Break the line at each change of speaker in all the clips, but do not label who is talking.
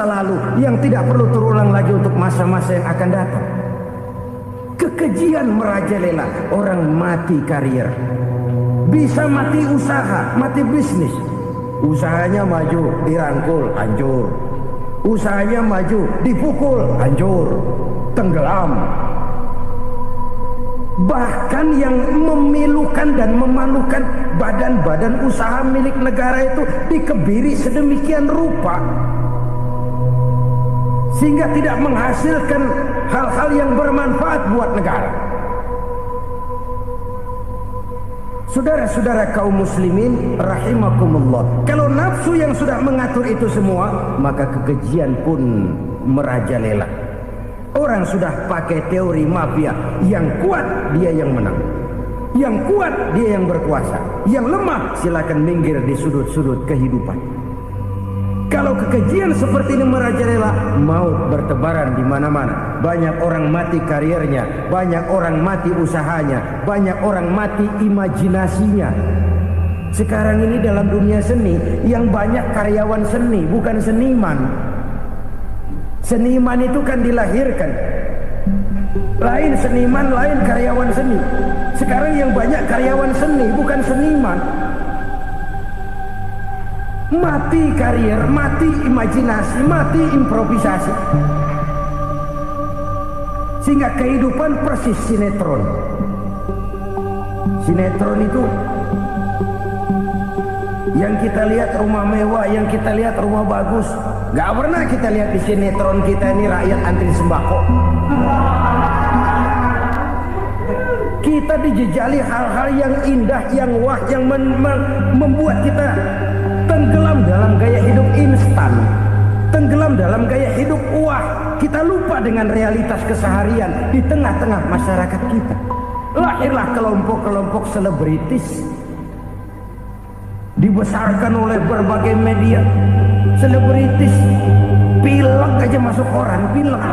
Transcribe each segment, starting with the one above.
masa lalu yang tidak perlu terulang lagi untuk masa-masa yang akan datang. Kekejian merajalela, orang mati karier, bisa mati usaha, mati bisnis. Usahanya maju, dirangkul, hancur. Usahanya maju, dipukul, hancur, tenggelam. Bahkan yang memilukan dan memalukan badan-badan usaha milik negara itu dikebiri sedemikian rupa sehingga tidak menghasilkan hal-hal yang bermanfaat buat negara. Saudara-saudara kaum muslimin rahimakumullah, kalau nafsu yang sudah mengatur itu semua, maka kekejian pun merajalela. Orang sudah pakai teori mafia, yang kuat dia yang menang, yang kuat dia yang berkuasa, yang lemah silakan minggir di sudut-sudut kehidupan. Kalau kekejian seperti ini merajalela, maut bertebaran di mana-mana. Banyak orang mati kariernya, banyak orang mati usahanya, banyak orang mati imajinasinya. Sekarang ini dalam dunia seni, yang banyak karyawan seni, bukan seniman. Seniman itu kan dilahirkan, lain seniman, lain karyawan seni. Sekarang yang banyak karyawan seni, bukan seniman. Mati karier, mati imajinasi, mati improvisasi, sehingga kehidupan persis sinetron. Sinetron itu yang kita lihat rumah mewah, yang kita lihat rumah bagus. Gak pernah kita lihat di sinetron kita ini rakyat antri sembako. Kita dijejali hal-hal yang indah, yang wah, yang membuat kita tenggelam dalam gaya hidup instan, tenggelam dalam gaya hidup wah. Kita lupa dengan realitas keseharian di tengah-tengah masyarakat kita. Lahirlah kelompok-kelompok selebritis, dibesarkan oleh berbagai media. Selebritis pilek aja masuk koran, pilek.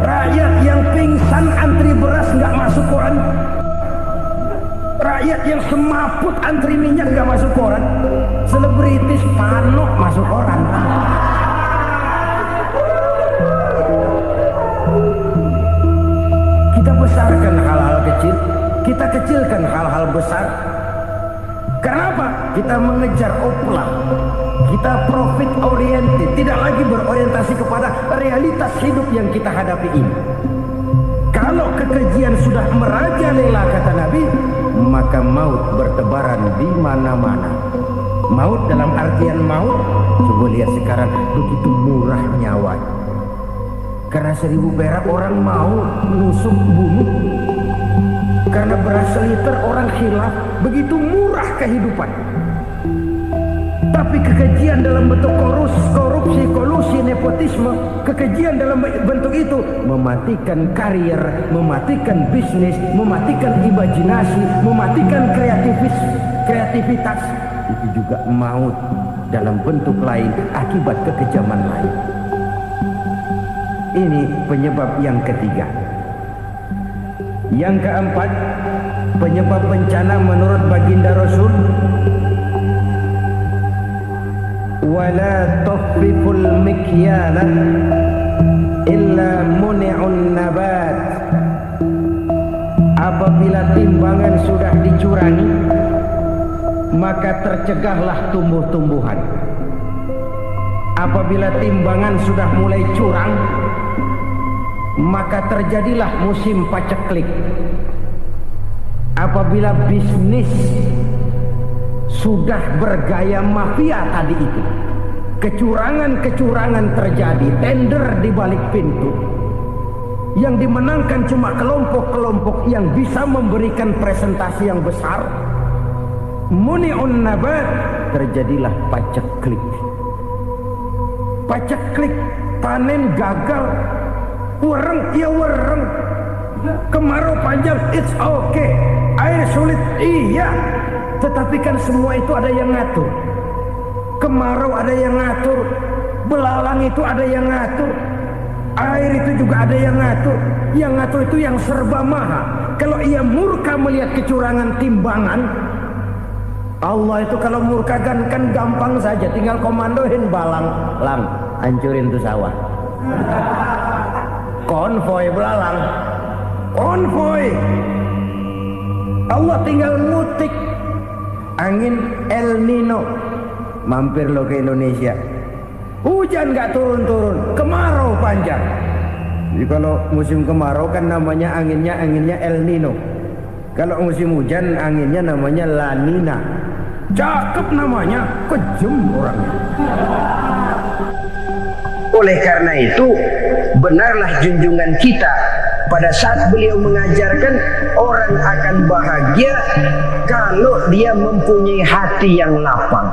Rakyat yang pingsan antri beras nggak masuk koran. Rakyat yang semaput antri minyak nggak masuk koran. Selebritis panok masuk koran. Kita besarkan hal-hal kecil, kita kecilkan hal-hal besar. Kenapa? Kita mengejar oplah, kita profit oriented, tidak lagi berorientasi kepada realitas hidup yang kita hadapi ini. Kalau kekejian sudah merajalela, kata Nabi, maka maut bertebaran di mana-mana. Maut dalam artian maut, coba lihat sekarang begitu murah nyawa. Karena 1000 perak orang mau nusuk bunuh. Karena beras seliter orang khilaf, begitu murah kehidupan. Tapi kekejian dalam bentuk korupsi, kolusi, nepotisme, kekejian dalam bentuk itu mematikan karier, mematikan bisnis, mematikan imajinasi, mematikan kreativitas. Itu juga maut dalam bentuk lain akibat kekejaman lain. Ini penyebab yang ketiga. Yang keempat, penyebab bencana menurut baginda Rasul, wala tuffiful mikyala illa muni'un nabat. Apabila timbangan sudah dicurangi, maka tercegahlah tumbuh-tumbuhan. Apabila timbangan sudah mulai curang, maka terjadilah musim paceklik. Apabila bisnis sudah bergaya mafia tadi itu, kecurangan-kecurangan terjadi, tender di balik pintu, yang dimenangkan cuma kelompok-kelompok yang bisa memberikan presentasi yang besar, muni'un nabat, terjadilah paceklik. Paceklik, panen gagal, wereng, ya wereng. Kemarau panjang, it's okay. Air sulit, iya. Tetapi kan semua itu ada yang ngatur. Kemarau ada yang ngatur, belalang itu ada yang ngatur, air itu juga ada yang ngatur. Yang ngatur itu yang serba maha. Kalau ia murka melihat kecurangan timbangan, Allah itu kalau murkakan kan gampang saja, tinggal komandoin balang, lang, hancurin tuh sawah. Konvoy belalang, konvoy. Allah tinggal ngutik angin El Nino, mampir lo ke Indonesia. Hujan gak turun-turun, kemarau panjang. Jadi kalau musim kemarau kan namanya anginnya El Nino. Kalau musim hujan anginnya namanya La Nina. Cakep namanya, kejem orangnya. Oleh karena itu, benarlah junjungan kita pada saat beliau mengajarkan orang akan bahagia kalau dia mempunyai hati yang lapang.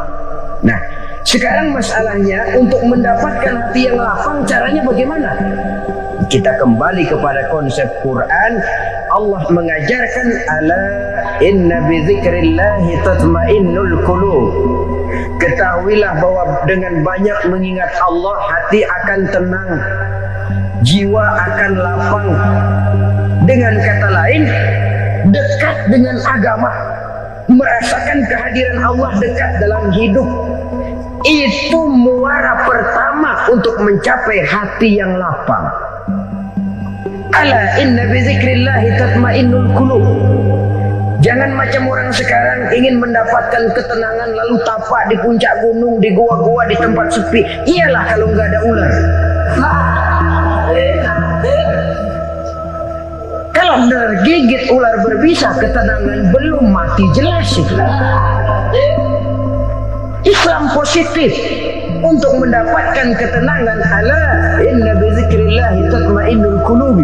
Nah, sekarang masalahnya untuk mendapatkan hati yang lapang caranya bagaimana? Kita kembali kepada konsep Quran. Allah mengajarkan ala inna bi dzikrillahi tatmainnul qulub. Ketahuilah bahwa dengan banyak mengingat Allah hati akan tenang, jiwa akan lapang. Dengan kata lain, dekat dengan agama, merasakan kehadiran Allah dekat dalam hidup. Itu muara pertama untuk mencapai hati yang lapang. Ala inna bi dzikrillahi tatmainnul qulub. Jangan macam orang sekarang ingin mendapatkan ketenangan lalu tapak di puncak gunung, di gua-gua, di tempat sepi. Iyalah kalau nggak ada ular. Kalau tergigit ular berbisa, ketenangan belum mati jelas itu. Islam positif untuk mendapatkan ketenangan. Ala inna bi dzikrillahi tatmainnul qulub.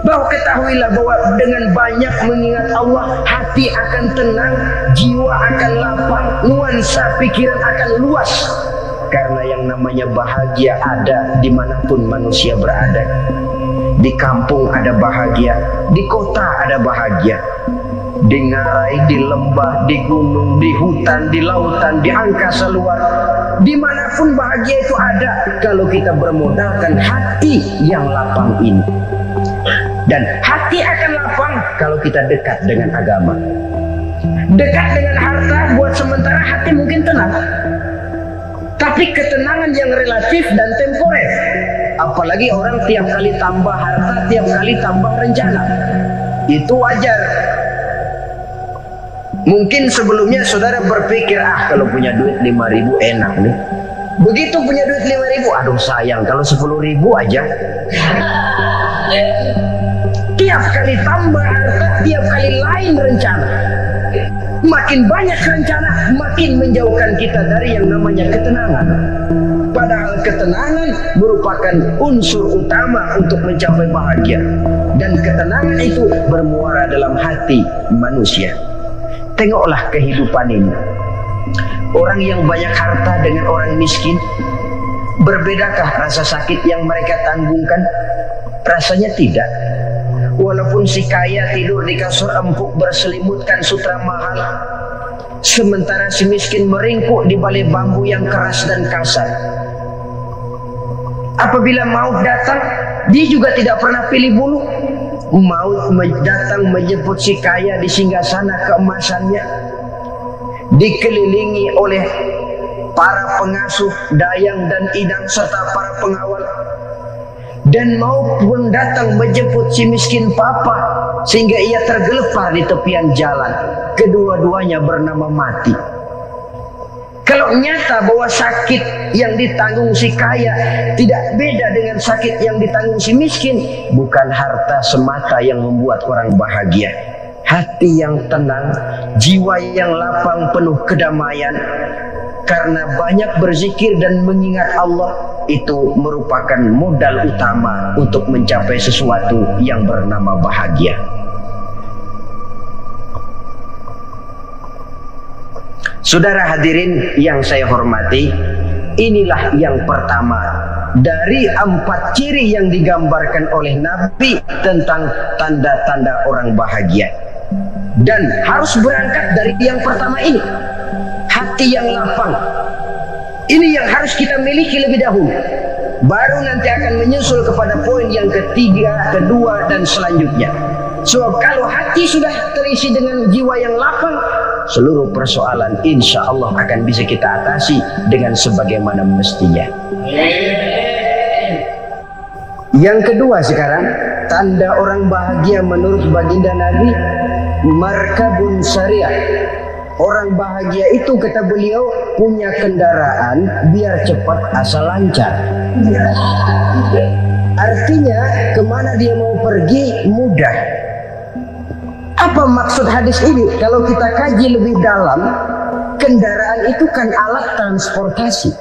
Bahwa ketahuilah bahwa dengan banyak mengingat Allah, hati akan tenang, jiwa akan lapang, nuansa pikiran akan luas. Karena yang namanya bahagia ada dimanapun manusia berada. Di kampung ada bahagia, di kota ada bahagia, di ngarai, di lembah, di gunung, di hutan, di lautan, di angkasa luar. Dimanapun bahagia itu ada kalau kita bermodalkan hati yang lapang ini. Dan hati akan lapang kalau kita dekat dengan agama. Dekat dengan harta buat sementara hati mungkin tenang, tapi ketenangan yang relatif dan temporer. Apalagi orang tiap kali tambah harta, tiap kali tambah rencana. Itu wajar. Mungkin sebelumnya saudara berpikir, kalau punya duit 5.000 enak nih. Begitu punya duit 5.000, aduh sayang kalau 10.000 aja. Tiap kali tambah harta, tiap kali lain rencana. Makin banyak rencana, makin menjauhkan kita dari yang namanya ketenangan. Padahal ketenangan merupakan unsur utama untuk mencapai bahagia. Dan ketenangan itu bermuara dalam hati manusia. Tengoklah kehidupan ini. Orang yang banyak harta dengan orang miskin, berbedakah rasa sakit yang mereka tanggungkan? Rasanya tidak. Walaupun si kaya tidur di kasur empuk berselimutkan sutra mahal, sementara si miskin meringkuk di balik bambu yang keras dan kasar. Apabila maut datang, dia juga tidak pernah pilih bulu. Maut datang menjemput si kaya di singgasana keemasannya, dikelilingi oleh para pengasuh, dayang dan idang serta para pengawal. Dan maupun datang menjemput si miskin papa sehingga ia tergelepar di tepian jalan. Kedua-duanya bernama mati. Kalau nyata bahwa sakit yang ditanggung si kaya tidak beda dengan sakit yang ditanggung si miskin, bukan harta semata yang membuat orang bahagia. Hati yang tenang, jiwa yang lapang penuh kedamaian. Karena banyak berzikir dan mengingat Allah, itu merupakan modal utama untuk mencapai sesuatu yang bernama bahagia. Saudara hadirin yang saya hormati, inilah yang pertama dari 4 ciri yang digambarkan oleh Nabi tentang tanda-tanda orang bahagia. Dan harus berangkat dari yang pertama ini, hati yang lapang. Ini yang harus kita miliki lebih dahulu. Baru nanti akan menyusul kepada poin yang ketiga, kedua, dan selanjutnya. Sebab kalau hati sudah terisi dengan jiwa yang lapang, seluruh persoalan insya Allah akan bisa kita atasi dengan sebagaimana mestinya. Yang kedua sekarang, tanda orang bahagia menurut baginda Nabi, markabun syariah. Orang bahagia itu kata beliau punya kendaraan biar cepat asal lancar. Artinya kemana dia mau pergi mudah. Apa maksud hadis ini? Kalau kita kaji lebih dalam, kendaraan itu kan alat transportasi.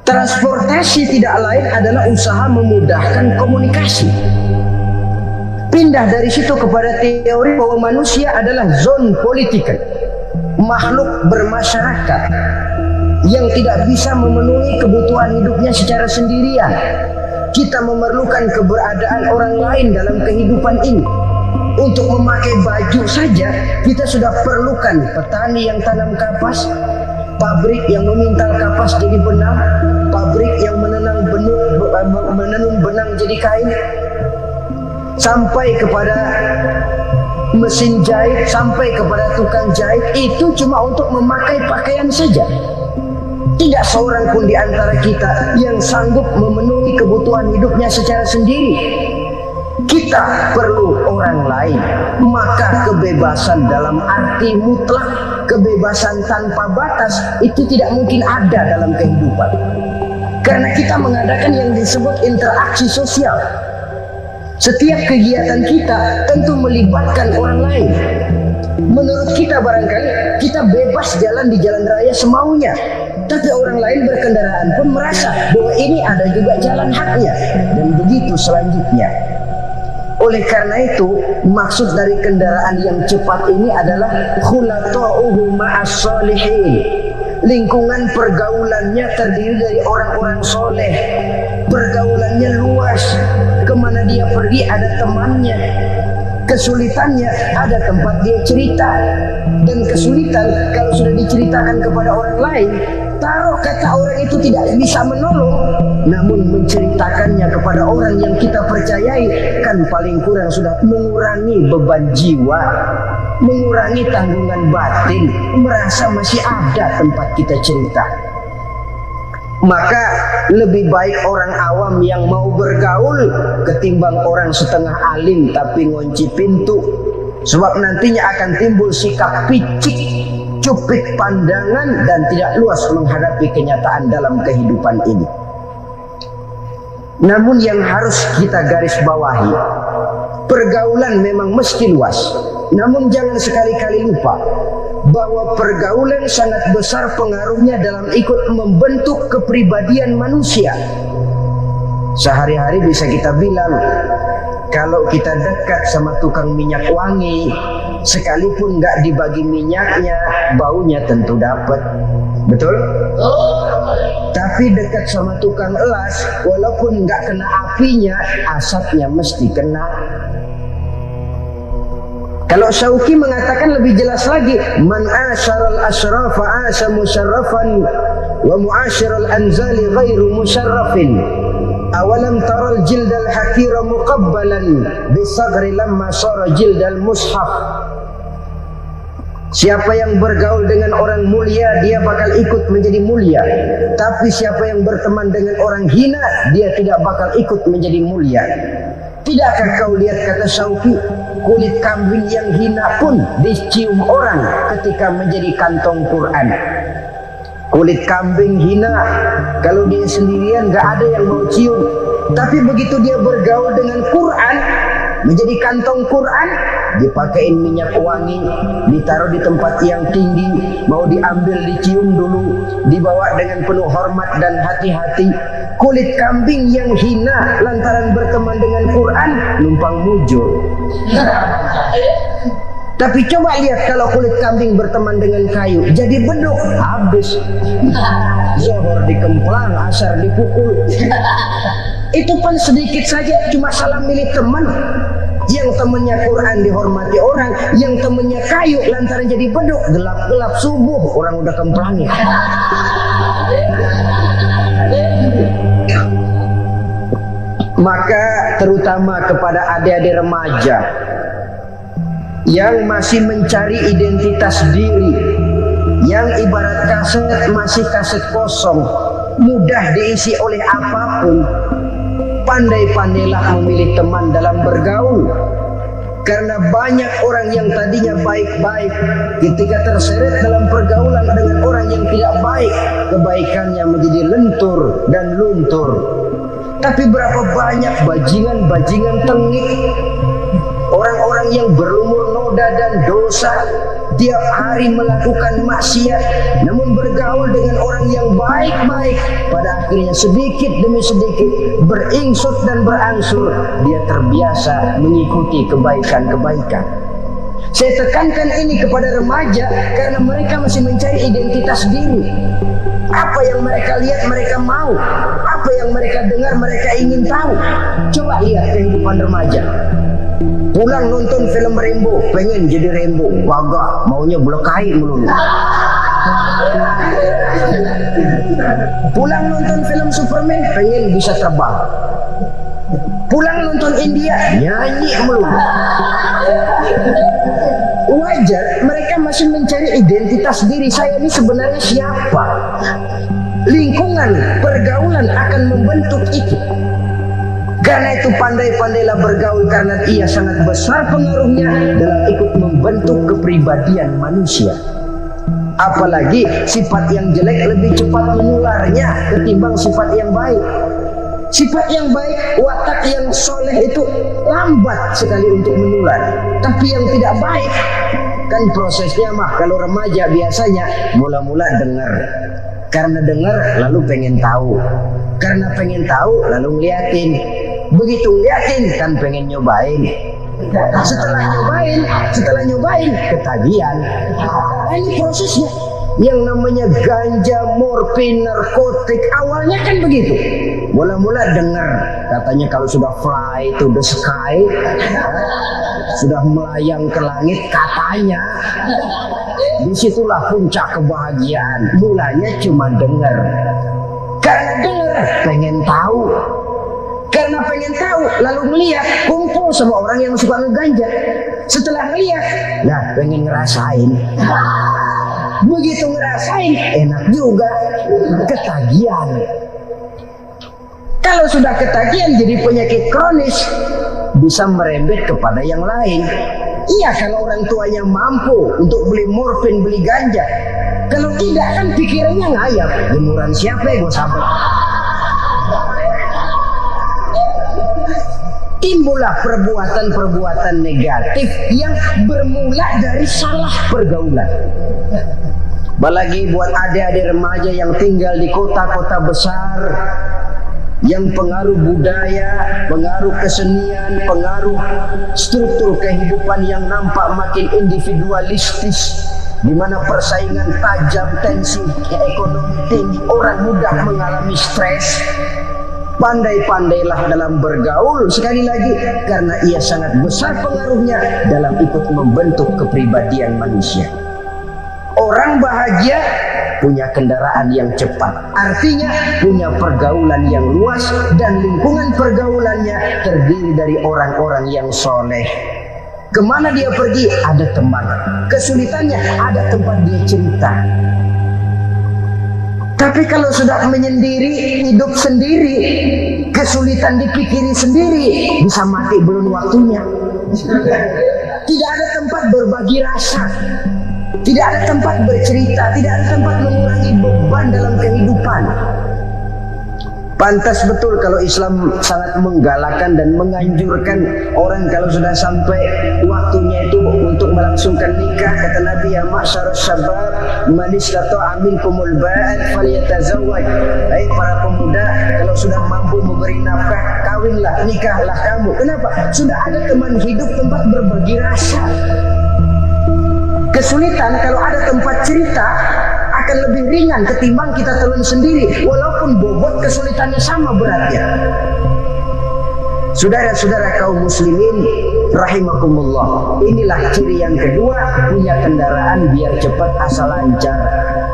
Transportasi tidak lain adalah usaha memudahkan komunikasi. Pindah dari situ kepada teori bahwa manusia adalah zon political, makhluk bermasyarakat yang tidak bisa memenuhi kebutuhan hidupnya secara sendirian. Kita memerlukan keberadaan orang lain dalam kehidupan ini. Untuk memakai baju saja kita sudah perlukan petani yang tanam kapas, pabrik yang memintal kapas jadi benang, pabrik yang menenun benang jadi kain, sampai kepada mesin jahit, sampai kepada tukang jahit. Itu cuma untuk memakai pakaian saja. Tidak seorang pun di antara kita yang sanggup memenuhi kebutuhan hidupnya secara sendiri. Kita perlu orang lain. Maka kebebasan dalam arti mutlak, kebebasan tanpa batas, itu tidak mungkin ada dalam kehidupan. Karena kita mengadakan yang disebut interaksi sosial. Setiap kegiatan kita tentu melibatkan orang lain. Menurut kita barangkali kita bebas jalan di jalan raya semaunya, tapi orang lain berkendaraan pun merasa bahwa ini ada juga jalan haknya, dan begitu selanjutnya. Oleh karena itu, maksud dari kendaraan yang cepat ini adalah khulata'uhu ma'as sholihin. Lingkungan pergaulannya terdiri dari orang-orang soleh. Pergaulannya luas. Kemana dia pergi ada temannya. Kesulitannya ada tempat dia cerita. Dan kesulitan kalau sudah diceritakan kepada orang lain, taruh kata orang itu tidak bisa menolong, namun menceritakannya kepada orang yang kita percayai, kan paling kurang sudah mengurangi beban jiwa, mengurangi tanggungan batin, merasa masih ada tempat kita cerita. Maka lebih baik orang awam yang mau bergaul ketimbang orang setengah alim tapi ngunci pintu. Sebab nantinya akan timbul sikap picik, cupik pandangan, dan tidak luas menghadapi kenyataan dalam kehidupan ini. Namun yang harus kita garis bawahi, pergaulan memang mesti luas. Namun jangan sekali-kali lupa bahwa pergaulan sangat besar pengaruhnya dalam ikut membentuk kepribadian manusia. Sehari-hari bisa kita bilang, kalau kita dekat sama tukang minyak wangi, sekalipun nggak dibagi minyaknya, baunya tentu dapat. Betul? Tapi dekat sama tukang elas, walaupun nggak kena apinya, asapnya mesti kena. Kalau Syauqi mengatakan lebih jelas lagi, man asyaral asrafa asya musyarrafan wa muasyiral anzali ghairu musyarrafin. Awalam taral jildal hakira muqabbalan bisagri lamma sara jildal mushaf. Siapa yang bergaul dengan orang mulia, dia bakal ikut menjadi mulia. Tapi siapa yang berteman dengan orang hina, dia tidak bakal ikut menjadi mulia. Tidakkah kau lihat, kata Syauqi, kulit kambing yang hina pun dicium orang ketika menjadi kantong Quran. Kulit kambing hina, kalau dia sendirian gak ada yang mau cium. Tapi begitu dia bergaul dengan Quran, menjadi kantong Quran, dipakein minyak wangi, ditaruh di tempat yang tinggi, mau diambil dicium dulu, dibawa dengan penuh hormat dan hati-hati. Kulit kambing yang hina lantaran berteman dengan Quran, numpang mujur. Tapi coba lihat kalau kulit kambing berteman dengan kayu, jadi beduk, habis. Zuhur dikemplang, asar dipukul. Itu pun sedikit saja, cuma salah milih teman. Yang temannya Quran dihormati orang, yang temannya kayu lantaran jadi beduk, gelap-gelap subuh orang udah kemplangi. Maka terutama kepada adik-adik remaja
yang masih mencari identitas diri, yang ibarat kaset masih kaset kosong, mudah diisi oleh apapun. Pandai-pandailah memilih teman dalam bergaul, karena banyak orang yang tadinya baik-baik, ketika terseret dalam pergaulan dengan orang yang tidak baik, kebaikannya menjadi lentur dan luntur. Tapi berapa banyak bajingan-bajingan tengik, orang-orang yang berlumur noda dan dosa, tiap hari melakukan maksiat, namun bergaul dengan orang yang baik-baik, pada akhirnya sedikit demi sedikit beringsut dan berangsur dia terbiasa mengikuti kebaikan-kebaikan. Saya tekankan ini kepada remaja karena mereka masih mencari identitas diri. Apa yang mereka lihat mereka mau, apa yang mereka dengar mereka ingin tahu. Coba lihat kehidupan remaja. Pulang nonton film Rambo, pengen jadi Rambo, gagah, maunya belekai melulu. Pulang nonton film Superman, pengen bisa terbang. Pulang nonton India, nyanyi melulu. Wajar, mereka masih mencari identitas diri. Saya ini sebenarnya siapa? Lingkungan, pergaulan akan membentuk itu. Karena itu pandai-pandailah bergaul, karena ia sangat besar pengaruhnya dalam ikut membentuk kepribadian manusia. Apalagi sifat yang jelek lebih cepat menularnya ketimbang sifat yang baik. Sifat yang baik, watak yang soleh itu lambat sekali untuk menular. Tapi yang tidak baik, kan prosesnya mah kalau remaja biasanya mula-mula dengar. Karena dengar lalu pengen tahu. Karena pengen tahu lalu ngeliatin. Begitu ngeliatin kan pengen nyobain. Setelah nyobain ketagihan. Ini prosesnya. Yang namanya ganja, morfin, narkotik awalnya kan begitu. Mula-mula dengar katanya kalau sudah fly to the sky, sudah melayang ke langit katanya, disitulah puncak kebahagiaan. Mulanya cuma dengar. Karena dengar pengen tahu. Karena pengen tahu lalu melihat, kumpul sama orang yang suka ngeganja. Setelah melihat, nah pengen ngerasain. Begitu ngerasain, enak juga, ketagihan. Kalau sudah ketagihan jadi penyakit kronis, bisa merembet kepada yang lain. Iya, kalau orang tuanya mampu untuk beli morfin, beli ganja. Kalau tidak kan pikirannya ngayap, jemuran siapa ya gue sabar. Timbullah perbuatan-perbuatan negatif yang bermula dari salah pergaulan. Apalagi buat adik-adik remaja yang tinggal di kota-kota besar, yang pengaruh budaya, pengaruh kesenian, pengaruh struktur kehidupan yang nampak makin individualistis, di mana persaingan tajam, tensi ekonomi tinggi, orang mudah mengalami stres. Pandai-pandailah dalam bergaul, sekali lagi, karena ia sangat besar pengaruhnya dalam ikut membentuk kepribadian manusia. Orang bahagia punya kendaraan yang cepat, artinya punya pergaulan yang luas, dan lingkungan pergaulannya terdiri dari orang-orang yang soleh. Kemana dia pergi ada teman, kesulitannya ada tempat dia cerita. Tapi kalau sudah menyendiri, hidup sendiri, kesulitan dipikiri sendiri, bisa mati belum waktunya. Tidak ada tempat berbagi rasa, tidak ada tempat bercerita, tidak ada tempat mengurangi beban dalam kehidupan. Pantas betul kalau Islam sangat menggalakkan dan menganjurkan orang kalau sudah sampai waktunya itu untuk melangsungkan nikah. Kata Nabi, ya ma'syarus syabab man istata'a minkumul ba'at falyatazawwaj. Hai para pemuda, kalau sudah mampu memberi nafkah, kawinlah, nikahlah kamu. Kenapa? Sudah ada teman hidup, tempat berbagi rasa. Kesulitan kalau ada tempat cerita akan lebih ringan ketimbang kita telan sendiri, walaupun bobot kesulitannya sama beratnya. Saudara-saudara kaum muslimin rahimakumullah, inilah ciri yang kedua, punya kendaraan biar cepat asal lancar.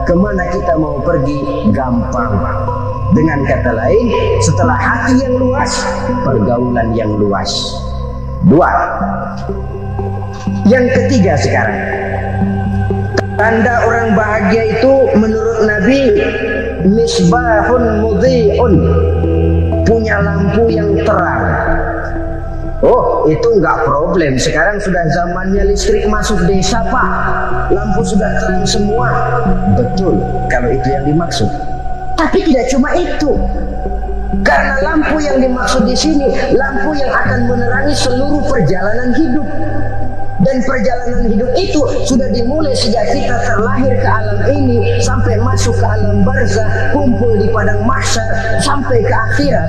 Kemana kita mau pergi gampang. Dengan kata lain, setelah hati yang luas, pergaulan yang luas. Dua, Yang ketiga sekarang, tanda orang bahagia itu menurut Nabi misbahun mudhi'un, punya lampu yang terang. Oh, itu enggak problem. Sekarang sudah zamannya listrik masuk desa, Pak. Lampu sudah terang semua. Betul, kalau itu yang dimaksud. Tapi tidak cuma itu. Karena lampu yang dimaksud di sini, lampu yang akan menerangi seluruh perjalanan hidup. Dan perjalanan hidup itu sudah dimulai sejak kita terlahir ke alam ini sampai masuk ke alam barzakh, kumpul di padang mahsyar sampai ke akhirat.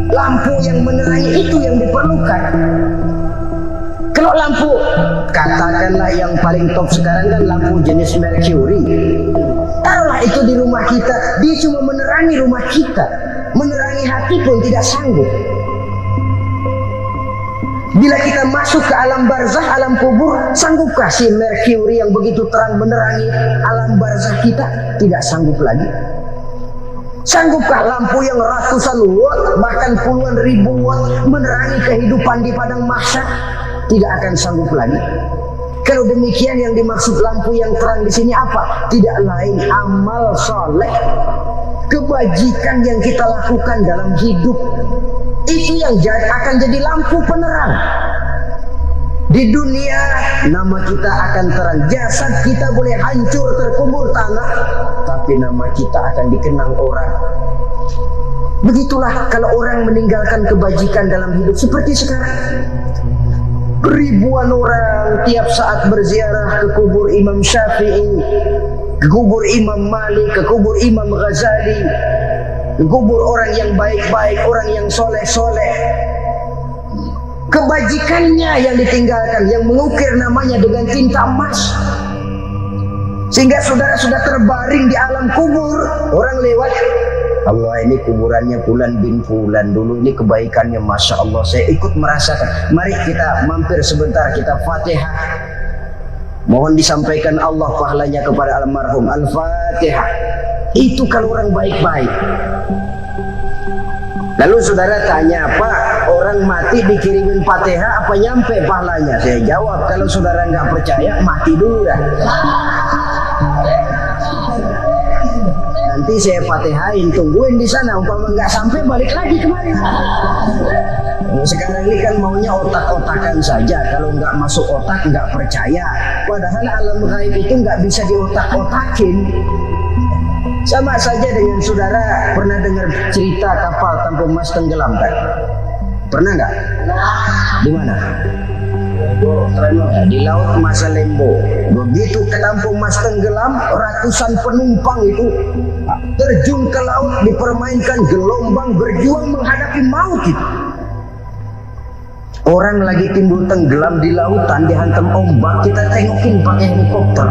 Lampu yang menerangi itu yang diperlukan. Kalau lampu, katakanlah yang paling top sekarang kan lampu jenis Mercury. Taruhlah itu di rumah kita, dia cuma menerangi rumah kita, menerangi hati pun tidak sanggup. Bila kita masuk ke alam barzakh, alam kubur, sanggupkah si Mercury yang begitu terang menerangi alam barzakh kita? Tidak sanggup lagi. Sanggupkah lampu yang ratusan watt, bahkan puluhan ribu watt menerangi kehidupan di padang mahsyar? Tidak akan sanggup lagi. Kalau demikian, yang dimaksud lampu yang terang di sini apa? Tidak lain amal soleh, kebajikan yang kita lakukan dalam hidup. Itu yang akan jadi lampu penerang. Di dunia nama kita akan terang, jasad kita boleh hancur terkubur tanah, tapi nama kita akan dikenang orang. Begitulah kalau orang meninggalkan kebajikan dalam hidup seperti sekarang. Ribuan orang tiap saat berziarah ke kubur Imam Syafi'i, ke kubur Imam Malik, ke kubur Imam Ghazali, ke kubur orang yang baik-baik, orang yang soleh-soleh. Kebajikannya yang ditinggalkan, yang mengukir namanya dengan tinta emas. Sehingga saudara sudah terbaring di alam kubur, orang lewat, Allah, ini kuburannya Fulan bin Fulan dulu, ini kebaikannya Masya Allah, saya ikut merasakan. Mari kita mampir sebentar, kita Fatihah. Mohon disampaikan Allah pahalanya kepada almarhum. Al-Fatihah. Itu kalau orang baik-baik. Lalu saudara tanya, Pak, orang mati dikirimin Fatihah apa nyampe pahalanya? Saya jawab, kalau saudara nggak percaya, mati dulu dah. Nanti saya Fatihain, tungguin di sana, umpama nggak sampai balik lagi kemarin. Sekarang ini kan maunya otak-otakan saja, kalau nggak masuk otak nggak percaya. Padahal alam gaib itu nggak bisa diotak-otakin. Sama saja dengan saudara pernah dengar cerita kapal tanpa emas tenggelam kan? Pernah nggak? Di mana? Di laut Masa Lembo. Begitu ke Lampung Mas tenggelam, ratusan penumpang itu terjun ke laut, dipermainkan gelombang, berjuang menghadapi maut itu. Orang lagi timbul tenggelam di lautan, dihantam ombak, kita tengokin pakai helikopter.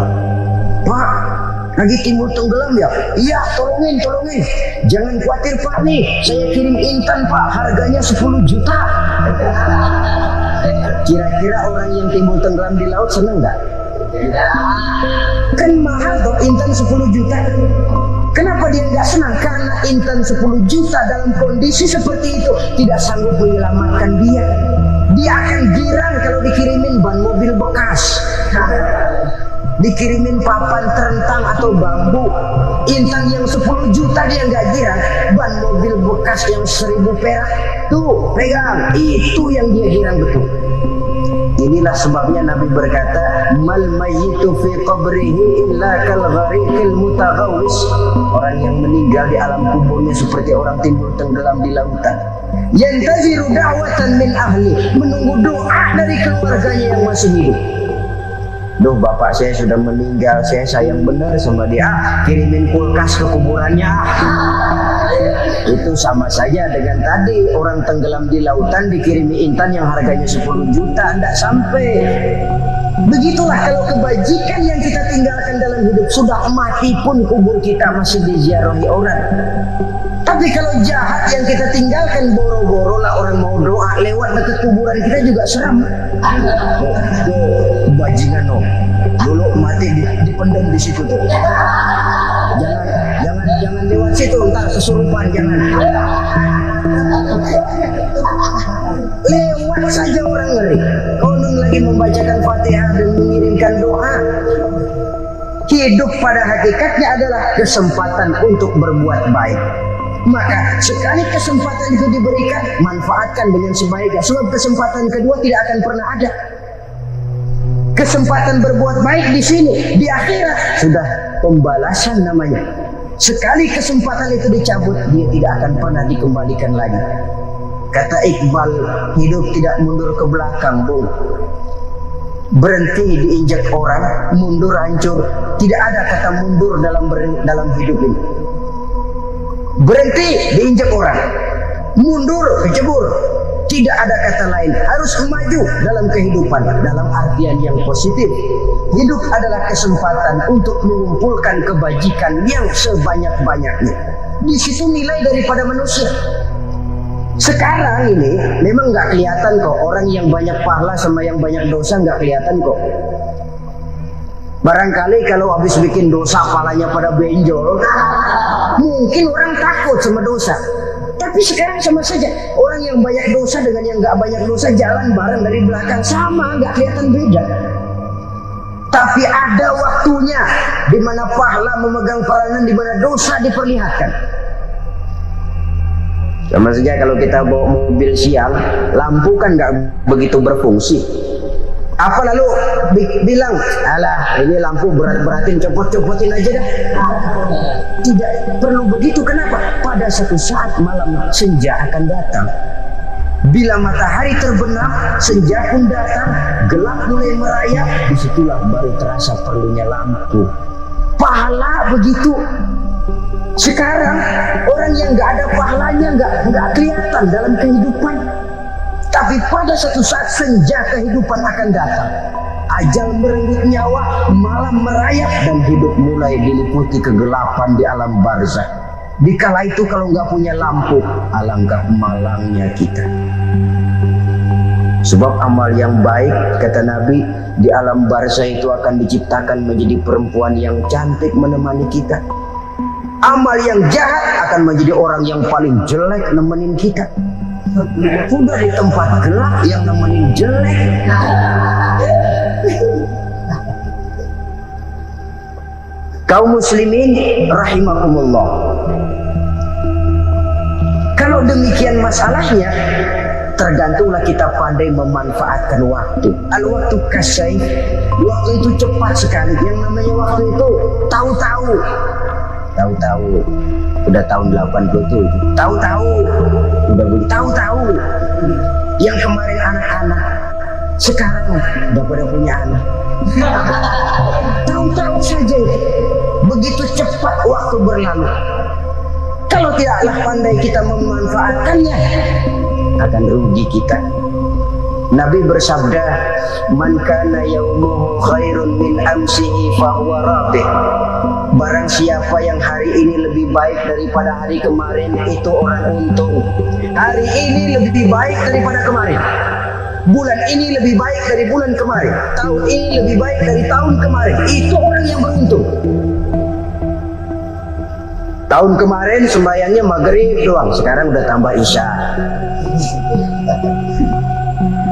Pak, lagi timbul tenggelam ya? Iya, tolongin. Jangan khawatir Pak nih, saya kirim intan Pak, harganya 10 juta. Kira-kira orang yang timbul tenggelam di laut seneng nggak? Kan mahal toh intan 10 juta. Kenapa dia nggak senang? Karena intan 10 juta dalam kondisi seperti itu tidak sanggup menyelamatkan dia. Dia akan girang kalau dikirimin ban mobil bekas, dikirimin papan terentang atau bambu. Intan yang 10 juta dia nggak girang, ban mobil bekas yang 1000 perak tuh pegang, itu yang dia girang betul. Inilah sebabnya Nabi berkata, mal mayyitu fi qabrihi illa kal ghariqil mutaghawis. Orang yang meninggal di alam kuburnya seperti orang timbul tenggelam di lautan. Yantaziru da'watan min ahli, menunggu doa dari keluarganya yang masih hidup. Duh, bapak saya sudah meninggal, saya sayang benar sama dia. Kirimin kulkas ke kuburannya. Itu sama saja dengan tadi orang tenggelam di lautan dikirimi intan yang harganya 10 juta, tidak sampai. Begitulah kalau kebajikan yang kita tinggalkan dalam hidup, sudah mati pun kubur kita masih diziarahi orang. Tapi kalau jahat yang kita tinggalkan, boro-boro lah orang mau doa lewat dekat kuburan kita juga seram. Bajingan no, dulu mati dipendam di situ tuh. Jangan lewat situ, ntar kesurupan, jangan. Lewat saja orang ngeri. Konon lagi membacakan Fatihah dan mengirimkan doa. Hidup pada hakikatnya adalah kesempatan untuk berbuat baik. Maka sekali kesempatan itu diberikan, manfaatkan dengan sebaiknya. Sebab kesempatan kedua tidak akan pernah ada. Kesempatan berbuat baik di sini, di akhirat sudah pembalasan namanya. Sekali kesempatan itu dicabut, dia tidak akan pernah dikembalikan lagi. Kata Iqbal, hidup tidak mundur ke belakang, Bung. Berhenti diinjak orang, mundur hancur. Tidak ada kata mundur dalam hidup ini. Berhenti diinjak orang, mundur kecebur. Tidak ada kata lain, harus maju dalam kehidupan dalam artian yang positif. Hidup adalah kesempatan untuk mengumpulkan kebajikan yang sebanyak-banyaknya. Di situ nilai daripada manusia. Sekarang ini memang nggak kelihatan kok, orang yang banyak pahala sama yang banyak dosa nggak kelihatan kok. Barangkali kalau habis bikin dosa palanya pada benjol, mungkin orang takut sama dosa. Tapi sekarang sama saja, orang yang banyak dosa dengan yang nggak banyak dosa jalan bareng dari belakang, sama, nggak kelihatan beda. Tapi ada waktunya di mana pahala memegang peranan, di mana dosa diperlihatkan. Sama saja kalau kita bawa mobil siang, lampu kan nggak begitu berfungsi. Apa lalu bilang, alah ini lampu berat-beratin, copot-copotin aja dah. Tidak perlu begitu. Kenapa? Pada satu saat malam senja akan datang. Bila matahari terbenam, senja pun datang, gelap mulai merayap, disitulah baru terasa perlunya lampu. Pahala begitu. Sekarang orang yang nggak ada pahalanya nggak kelihatan dalam kehidupan. Tapi pada satu saat senja kehidupan akan datang. Ajal merenggut nyawa, malam merayap, dan hidup mulai diliputi kegelapan di alam barzakh. Dikala itu kalau nggak punya lampu, alangkah malangnya kita. Sebab amal yang baik, kata Nabi, di alam barzakh itu akan diciptakan menjadi perempuan yang cantik menemani kita. Amal yang jahat akan menjadi orang yang paling jelek nemenin kita. Udah di tempat gelap yang nemenin jelek. Kaum muslimin rahimakumullah. Kalau demikian masalahnya, tergantunglah kita pandai memanfaatkan waktu. Al-waktu kasayf, waktu itu cepat sekali. Yang namanya waktu itu tahu-tahu. Udah tahun 87, tahu-tahu udah begitu, tahu-tahu. Yang kemarin anak-anak, sekarang udah pada punya anak. Tahu-tahu saja, begitu cepat waktu berlalu. Kalau tidaklah pandai kita memanfaatkannya, akan rugi kita. Nabi bersabda, "Man kana yaumuhu khairun min amsihi fahuwa rabih." Barang siapa yang hari ini lebih baik daripada hari kemarin, itu orang untung. Hari ini lebih baik daripada kemarin. Bulan ini lebih baik dari bulan kemarin. Tahun ini lebih baik dari tahun kemarin. Itu orang yang beruntung. Tahun kemarin sembahyangnya maghrib doang, sekarang udah tambah isya.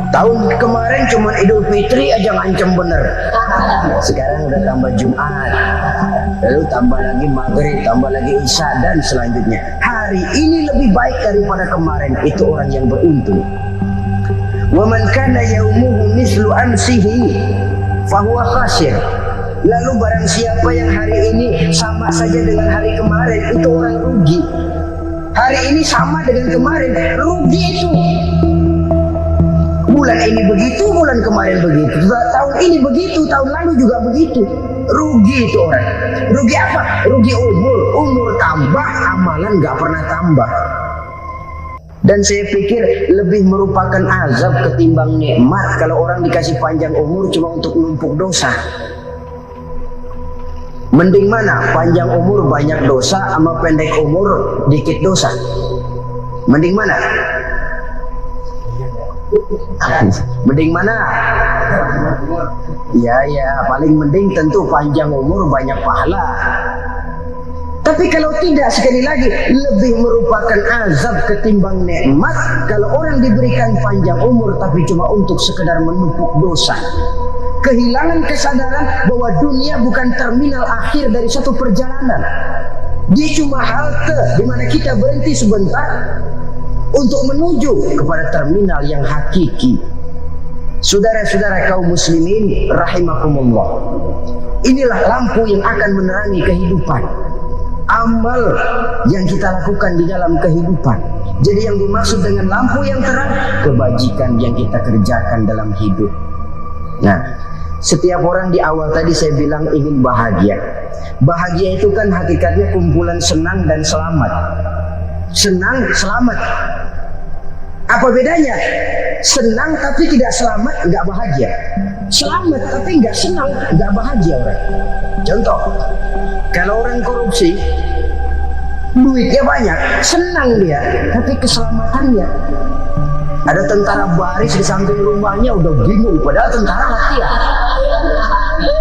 Tahun kemarin cuma Idul Fitri aja ngancem bener, sekarang udah tambah Jumat, lalu tambah lagi maghrib, tambah lagi isya, dan selanjutnya. Hari ini lebih baik daripada kemarin, itu orang yang beruntung. Wa man kana yaumuhu mislu amsihi fahuwa khasir. Lalu barang siapa yang hari ini sama saja dengan hari kemarin, itu orang rugi. Hari ini sama dengan kemarin, rugi itu. Bulan ini begitu, bulan kemarin begitu, tahun ini begitu, tahun lalu juga begitu. Rugi itu orang. Rugi apa? Rugi umur. Umur tambah, amalan gak pernah tambah. Dan saya pikir lebih merupakan azab ketimbang nikmat kalau orang dikasih panjang umur cuma untuk numpuk dosa. Mending mana? Panjang umur banyak dosa sama pendek umur dikit dosa? Mending mana? Mending mana? Ya, paling mending tentu panjang umur banyak pahala. Tapi kalau tidak, sekali lagi, lebih merupakan azab ketimbang nikmat kalau orang diberikan panjang umur tapi cuma untuk sekedar menumpuk dosa. Kehilangan kesadaran bahwa dunia bukan terminal akhir dari satu perjalanan. Dia cuma halte di mana kita berhenti sebentar untuk menuju kepada terminal yang hakiki. Saudara-saudara kaum muslimin rahimakumullah, inilah lampu yang akan menerangi kehidupan. Amal yang kita lakukan di dalam kehidupan. Jadi yang dimaksud dengan lampu yang terang, kebajikan yang kita kerjakan dalam hidup. Nah, setiap orang di awal tadi saya bilang ingin bahagia. Bahagia itu kan hakikatnya kumpulan senang dan selamat. Senang, selamat. Apa bedanya? Senang tapi tidak selamat, nggak bahagia. Selamat tapi nggak senang, nggak bahagia orang. Contoh, kalau orang korupsi, duitnya banyak, senang dia, tapi keselamatannya. Ada tentara baris di samping rumahnya udah bingung, padahal tentara latihan.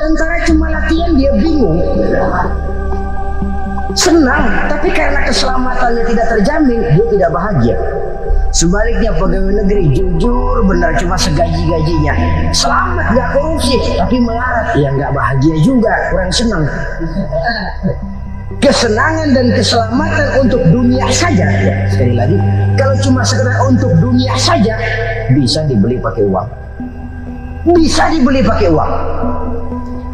Tentara cuma latihan, dia bingung. Senang, tapi karena keselamatannya tidak terjamin, dia tidak bahagia. Sebaliknya pegawai negeri jujur benar cuma segaji-gajinya, selamat gak korupsi tapi melarat, ya gak bahagia juga, kurang senang. Kesenangan dan keselamatan untuk dunia saja, ya sekali lagi, kalau cuma sekedar untuk dunia saja bisa dibeli pakai uang, bisa dibeli pakai uang.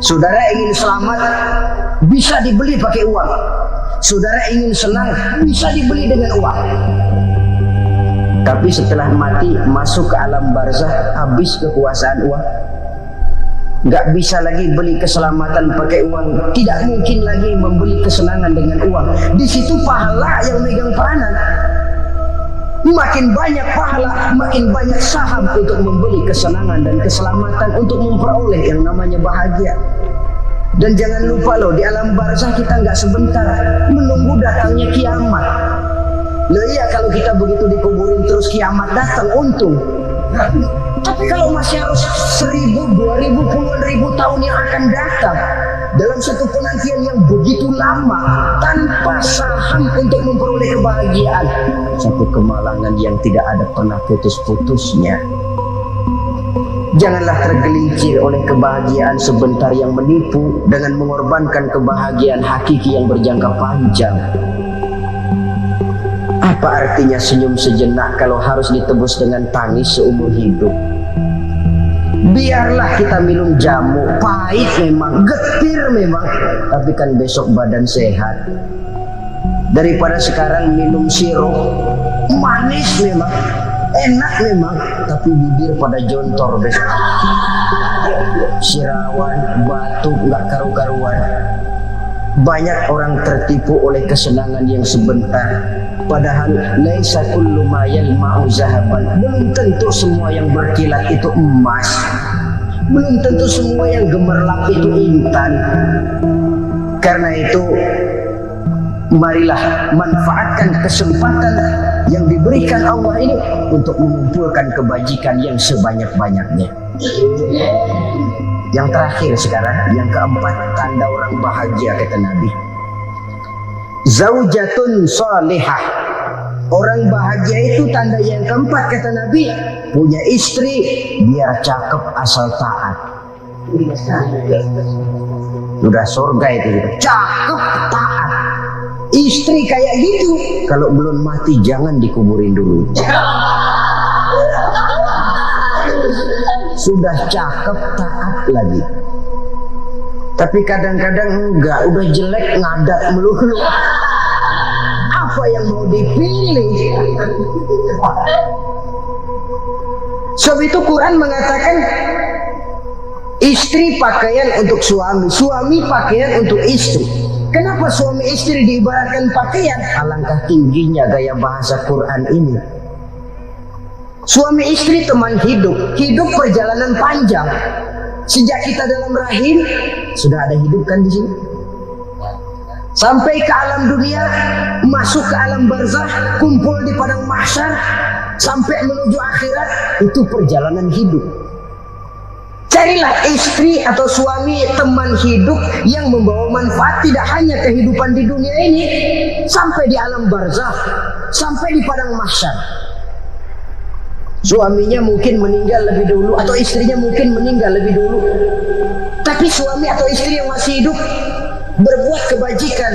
Saudara ingin selamat bisa dibeli pakai uang, saudara ingin senang bisa dibeli dengan uang. Tapi setelah mati masuk ke alam barzah, habis kekuasaan uang. Nggak bisa lagi beli keselamatan pakai uang, tidak mungkin lagi membeli kesenangan dengan uang. Di situ pahala yang megang peranan. Makin banyak pahala, makin banyak saham untuk membeli kesenangan dan keselamatan, untuk memperoleh yang namanya bahagia. Dan jangan lupa loh, di alam barzah kita nggak sebentar, menunggu datangnya kiamat. Loh iya, kalau kita begitu dikuburin terus kiamat datang, untung. Tapi kalau masih harus 1000, 2000, puluhan ribu tahun yang akan datang dalam satu penantian yang begitu lama tanpa saham untuk memperoleh kebahagiaan, satu kemalangan yang tidak ada pernah putus-putusnya. Janganlah tergelincir oleh kebahagiaan sebentar yang menipu dengan mengorbankan kebahagiaan hakiki yang berjangka panjang. Apa artinya senyum sejenak kalau harus ditebus dengan tangis seumur hidup? Biarlah kita minum jamu, pahit memang, getir memang, tapi kan besok badan sehat. Daripada sekarang minum sirup, manis memang, enak memang, tapi bibir pada jontor besok. Sirawan, batuk, nggak karu-karuan. Banyak orang tertipu oleh kesenangan yang sebentar. Padahal laisa kullu ma yalma'u zahaban. Belum tentu semua yang berkilat itu emas. Belum tentu semua yang gemerlap itu intan. Karena itu, marilah manfaatkan kesempatan yang diberikan Allah ini untuk mengumpulkan kebajikan yang sebanyak-banyaknya. Yang terakhir sekarang, yang keempat, tanda orang bahagia kata Nabi. Zaujatun salihah. Orang bahagia itu tanda yang keempat kata Nabi, punya istri biar cakep asal taat. Udah surga itu, cakep taat. Istri kayak gitu, kalau belum mati jangan dikuburin dulu. Sudah cakep taat lagi. Tapi kadang-kadang enggak, udah jelek ngadat melulu. Apa yang mau dipilih? Sebab itu Quran mengatakan istri pakaian untuk suami, suami pakaian untuk istri. Kenapa suami istri diibaratkan pakaian? Alangkah tingginya gaya bahasa Quran ini. Suami istri teman hidup, hidup perjalanan panjang. Sejak kita dalam rahim sudah ada hidup kan di sini. Sampai ke alam dunia, masuk ke alam barzah, kumpul di padang mahsyar, sampai menuju akhirat, itu perjalanan hidup. Carilah istri atau suami, teman hidup yang membawa manfaat tidak hanya kehidupan di dunia ini, sampai di alam barzakh, sampai di padang mahsyar. Suaminya mungkin meninggal lebih dulu, atau istrinya mungkin meninggal lebih dulu, tapi suami atau istri yang masih hidup berbuat kebajikan.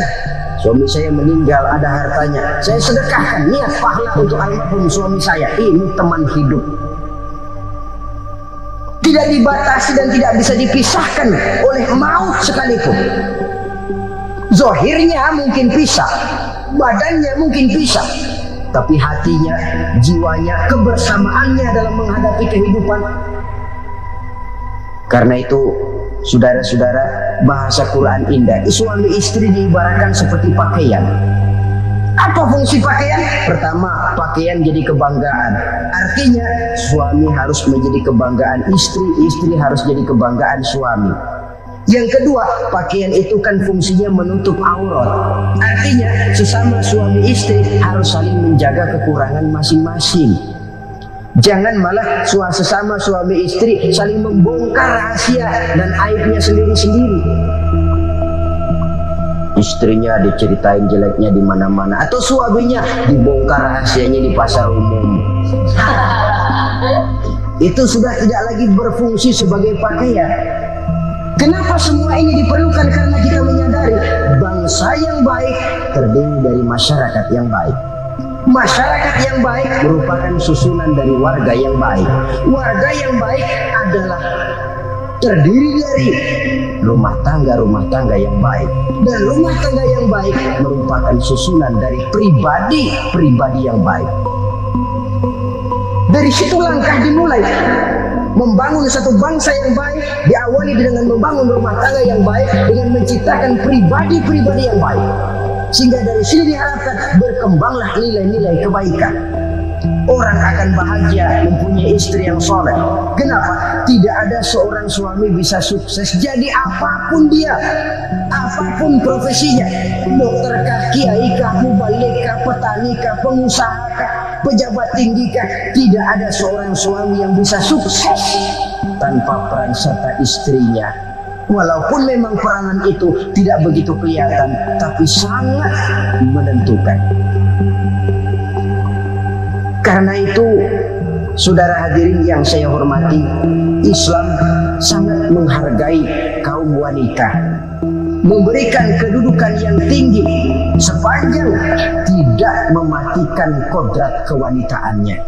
Suami saya meninggal, ada hartanya, saya sedekahkan, niat pahala untuk almarhum suami saya. Ini teman hidup. Tidak dibatasi dan tidak bisa dipisahkan oleh maut sekalipun. Zohirnya mungkin pisah, badannya mungkin pisah, tapi hatinya, jiwanya, kebersamaannya dalam menghadapi kehidupan. Karena itu, saudara-saudara, bahasa Quran indah. Suami istri diibaratkan seperti pakaian. Apa fungsi pakaian? Pertama, pakaian jadi kebanggaan. Artinya, suami harus menjadi kebanggaan istri, istri harus jadi kebanggaan suami. Yang kedua, pakaian itu kan fungsinya menutup aurat. Artinya, sesama suami istri harus saling menjaga kekurangan masing-masing. Jangan malah sesama suami istri saling membongkar rahasia dan aibnya sendiri-sendiri. Istrinya diceritain jeleknya di mana-mana, atau suaminya dibongkar rahasianya di pasar umum. Itu sudah tidak lagi berfungsi sebagai pakaian. Kenapa semua ini diperlukan? Karena kita menyadari bangsa yang baik terdiri dari masyarakat yang baik. Masyarakat yang baik merupakan susunan dari warga yang baik. Warga yang baik adalah terdiri dari rumah tangga yang baik, dan rumah tangga yang baik merupakan susunan dari pribadi yang baik. Dari situ langkah dimulai. Membangun satu bangsa yang baik diawali dengan membangun rumah tangga yang baik, dengan menciptakan pribadi yang baik, sehingga dari sini diharapkan berkembanglah nilai-nilai kebaikan. Orang akan bahagia mempunyai istri yang soleh. Kenapa? Tidak ada seorang suami bisa sukses jadi apapun dia, apapun profesinya, dokter kah, kiai kah, mubalik kah, petani kah, pengusaha kah, pejabat tinggi kah. Tidak ada seorang suami yang bisa sukses tanpa peran serta istrinya. Walaupun memang peranan itu tidak begitu kelihatan, tapi sangat menentukan. Karena itu, saudara hadirin yang saya hormati, Islam sangat menghargai kaum wanita, memberikan kedudukan yang tinggi sepanjang tidak mematikan kodrat kewanitaannya.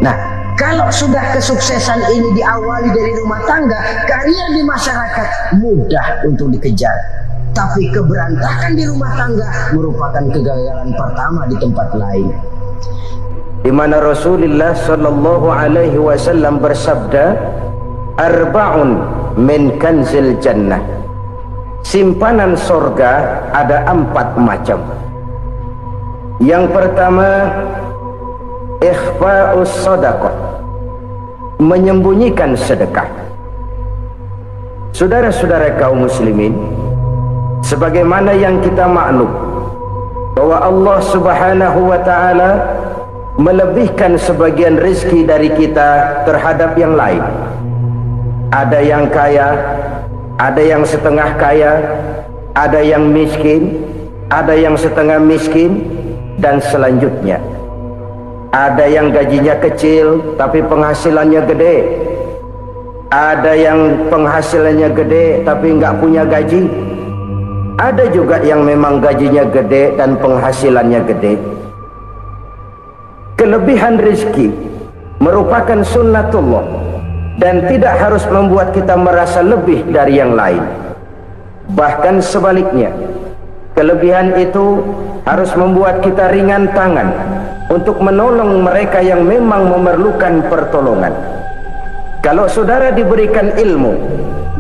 Nah, kalau sudah kesuksesan ini diawali dari rumah tangga, karir di masyarakat mudah untuk dikejar. Tapi keberantakan di rumah tangga merupakan kegagalan pertama di tempat lain.
Di mana Rasulullah sallallahu alaihi wasallam bersabda, "Arba'un min kanzil jannah." Simpanan surga ada 4 macam. Yang pertama, ikhfa'us shadaqah, menyembunyikan sedekah. Saudara-saudara kaum muslimin, sebagaimana yang kita maklum bahwa Allah Subhanahu wa taala melebihkan sebagian rezeki dari kita terhadap yang lain. Ada yang kaya, ada yang setengah kaya, ada yang miskin, ada yang setengah miskin, dan selanjutnya. Ada yang gajinya kecil tapi penghasilannya gede. Ada yang penghasilannya gede tapi nggak punya gaji. Ada juga yang memang gajinya gede dan penghasilannya gede. Kelebihan rezeki merupakan sunnatullah dan tidak harus membuat kita merasa lebih dari yang lain. Bahkan sebaliknya, kelebihan itu harus membuat kita ringan tangan untuk menolong mereka yang memang memerlukan pertolongan. Kalau saudara diberikan ilmu,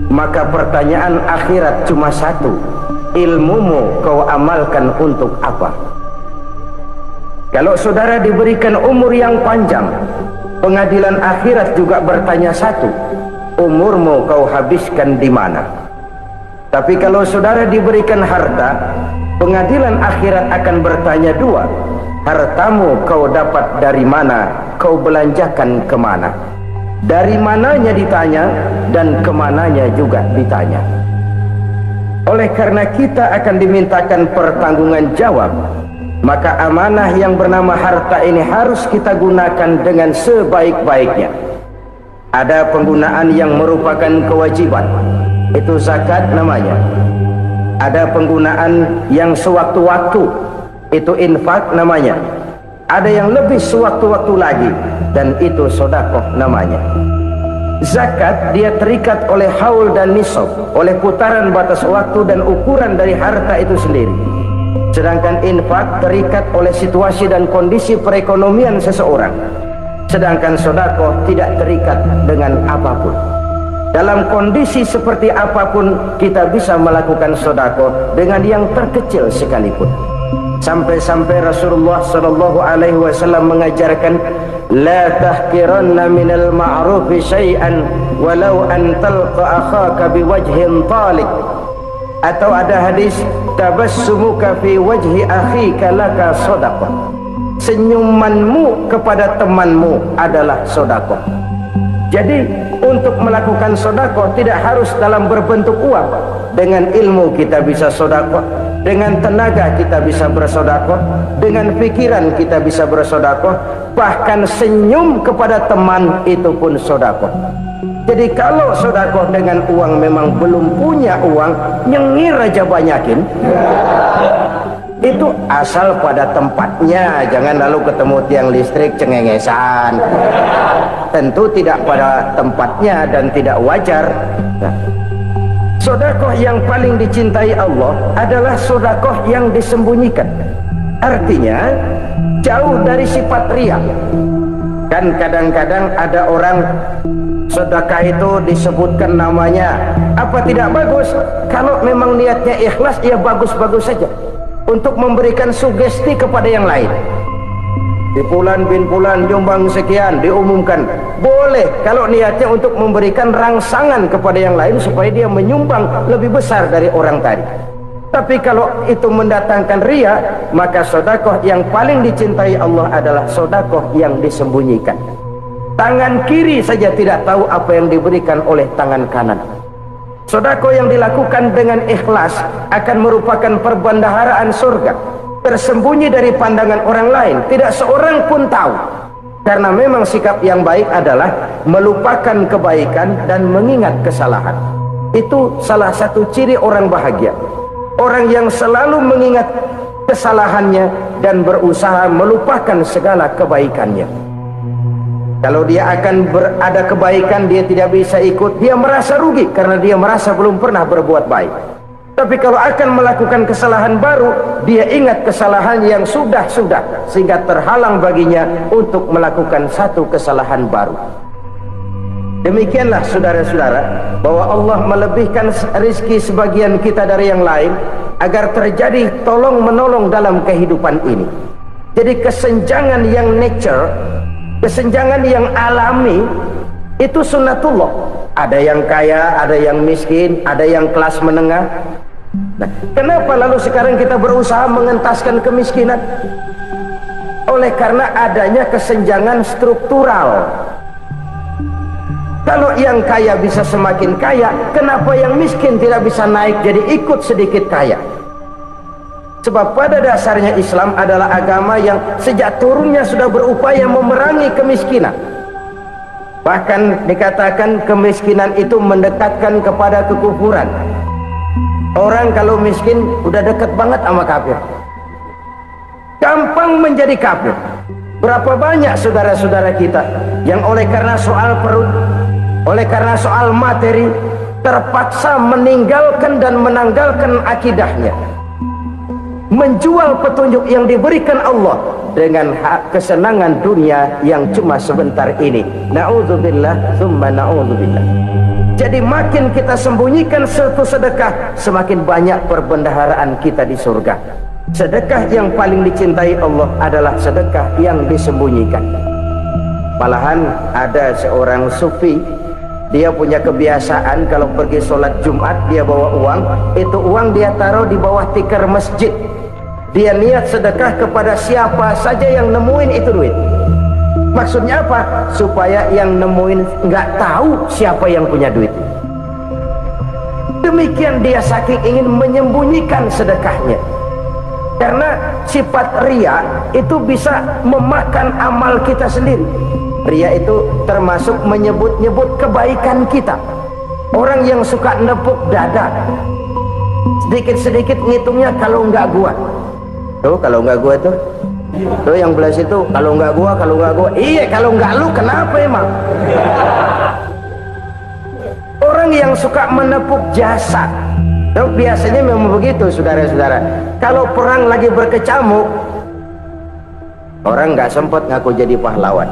maka pertanyaan akhirat cuma satu: ilmumu kau amalkan untuk apa? Kalau saudara diberikan umur yang panjang, pengadilan akhirat juga bertanya satu: umurmu kau habiskan di mana? Tapi kalau saudara diberikan harta, pengadilan akhirat akan bertanya dua: hartamu kau dapat dari mana? Kau belanjakan kemana? Dari mananya ditanya, dan kemananya juga ditanya. Oleh karena kita akan dimintakan pertanggungan jawab, maka amanah yang bernama harta ini harus kita gunakan dengan sebaik-baiknya. Ada penggunaan yang merupakan kewajiban, itu zakat namanya. Ada penggunaan yang sewaktu-waktu, itu infak namanya. Ada yang lebih sewaktu-waktu lagi, dan itu sedekah namanya. Zakat dia terikat oleh haul dan nisab, oleh putaran batas waktu dan ukuran dari harta itu sendiri. Sedangkan infak terikat oleh situasi dan kondisi perekonomian seseorang. Sedangkan sedekah tidak terikat dengan apapun. Dalam kondisi seperti apapun kita bisa melakukan sedekah dengan yang terkecil sekalipun. Sampai-sampai Rasulullah sallallahu alaihi wasallam mengajarkan, la tahqiranna minal ma'rufi syai'an walau an talqa akhaka biwajhin talik. Atau ada hadis, tabassumuka fi wajhi akhika laka sedekah. Senyumanmu kepada temanmu adalah sedekah. Jadi untuk melakukan sedekah tidak harus dalam berbentuk uang. Dengan ilmu kita bisa sedekah, dengan tenaga kita bisa bersedekah, dengan pikiran kita bisa bersedekah, bahkan senyum kepada teman itu pun sedekah. Jadi kalau sedekah dengan uang memang belum punya uang, nyengir aja banyakin. Itu asal pada tempatnya, jangan lalu ketemu tiang listrik cengengesan. Tentu tidak pada tempatnya dan tidak wajar. Nah, sedekah yang paling dicintai Allah adalah sedekah yang disembunyikan. Artinya jauh dari sifat riya. Kan kadang-kadang ada orang sedekah itu disebutkan namanya, apa tidak bagus? Kalau memang niatnya ikhlas, ya bagus-bagus saja. Untuk memberikan sugesti kepada yang lain. Di Fulan bin Fulan Jombang sekian diumumkan. Boleh kalau niatnya untuk memberikan rangsangan kepada yang lain supaya dia menyumbang lebih besar dari orang tadi. Tapi kalau itu mendatangkan riya, maka sedekah yang paling dicintai Allah adalah sedekah yang disembunyikan. Tangan kiri saja tidak tahu apa yang diberikan oleh tangan kanan. Sedekah yang dilakukan dengan ikhlas akan merupakan perbendaharaan surga, tersembunyi dari pandangan orang lain, tidak seorang pun tahu. Karena memang sikap yang baik adalah melupakan kebaikan dan mengingat kesalahan. Itu salah satu ciri orang bahagia. Orang yang selalu mengingat kesalahannya dan berusaha melupakan segala kebaikannya. Kalau dia akan ada kebaikan, dia tidak bisa ikut, dia merasa rugi karena dia merasa belum pernah berbuat baik. Tapi kalau akan melakukan kesalahan baru, dia ingat kesalahan yang sudah-sudah, sehingga terhalang baginya untuk melakukan satu kesalahan baru. Demikianlah saudara-saudara, bahwa Allah melebihkan rizki sebagian kita dari yang lain agar terjadi tolong-menolong dalam kehidupan ini. Jadi kesenjangan yang nature, kesenjangan yang alami, itu sunnatullah. Ada yang kaya, ada yang miskin, ada yang kelas menengah. Nah, kenapa lalu sekarang kita berusaha mengentaskan kemiskinan? Oleh karena adanya kesenjangan struktural. Kalau yang kaya bisa semakin kaya, kenapa yang miskin tidak bisa naik jadi ikut sedikit kaya? Sebab pada dasarnya Islam adalah agama yang sejak turunnya sudah berupaya memerangi kemiskinan. Bahkan dikatakan kemiskinan itu mendekatkan kepada kekufuran. Orang kalau miskin udah dekat banget sama kafir, gampang menjadi kafir. Berapa banyak saudara-saudara kita yang oleh karena soal perut, oleh karena soal materi, terpaksa meninggalkan dan menanggalkan akidahnya, menjual petunjuk yang diberikan Allah dengan hak kesenangan dunia yang cuma sebentar ini. Na'udzubillah tsumma na'udzubillah. Jadi makin kita sembunyikan satu sedekah, semakin banyak perbendaharaan kita di surga. Sedekah yang paling dicintai Allah adalah sedekah yang disembunyikan. Malahan ada seorang sufi, dia punya kebiasaan kalau pergi sholat Jumat dia bawa uang, itu uang dia taruh di bawah tikar masjid. Dia niat sedekah kepada siapa saja yang nemuin itu duit. Maksudnya apa? Supaya yang nemuin nggak tahu siapa yang punya duit. Demikian dia saking ingin menyembunyikan sedekahnya. Karena sifat ria itu bisa memakan amal kita sendiri. Ria itu termasuk menyebut-nyebut kebaikan kita. Orang yang suka nepuk dada, sedikit-sedikit ngitungnya kalau nggak gua. Tuh kalau nggak gua tuh yang belah situ, kalau nggak gua. Iya, kalau nggak lu kenapa emang? Orang yang suka menepuk jasad, tuh biasanya memang begitu, saudara-saudara. Kalau perang lagi berkecamuk, orang nggak sempat ngaku jadi pahlawan.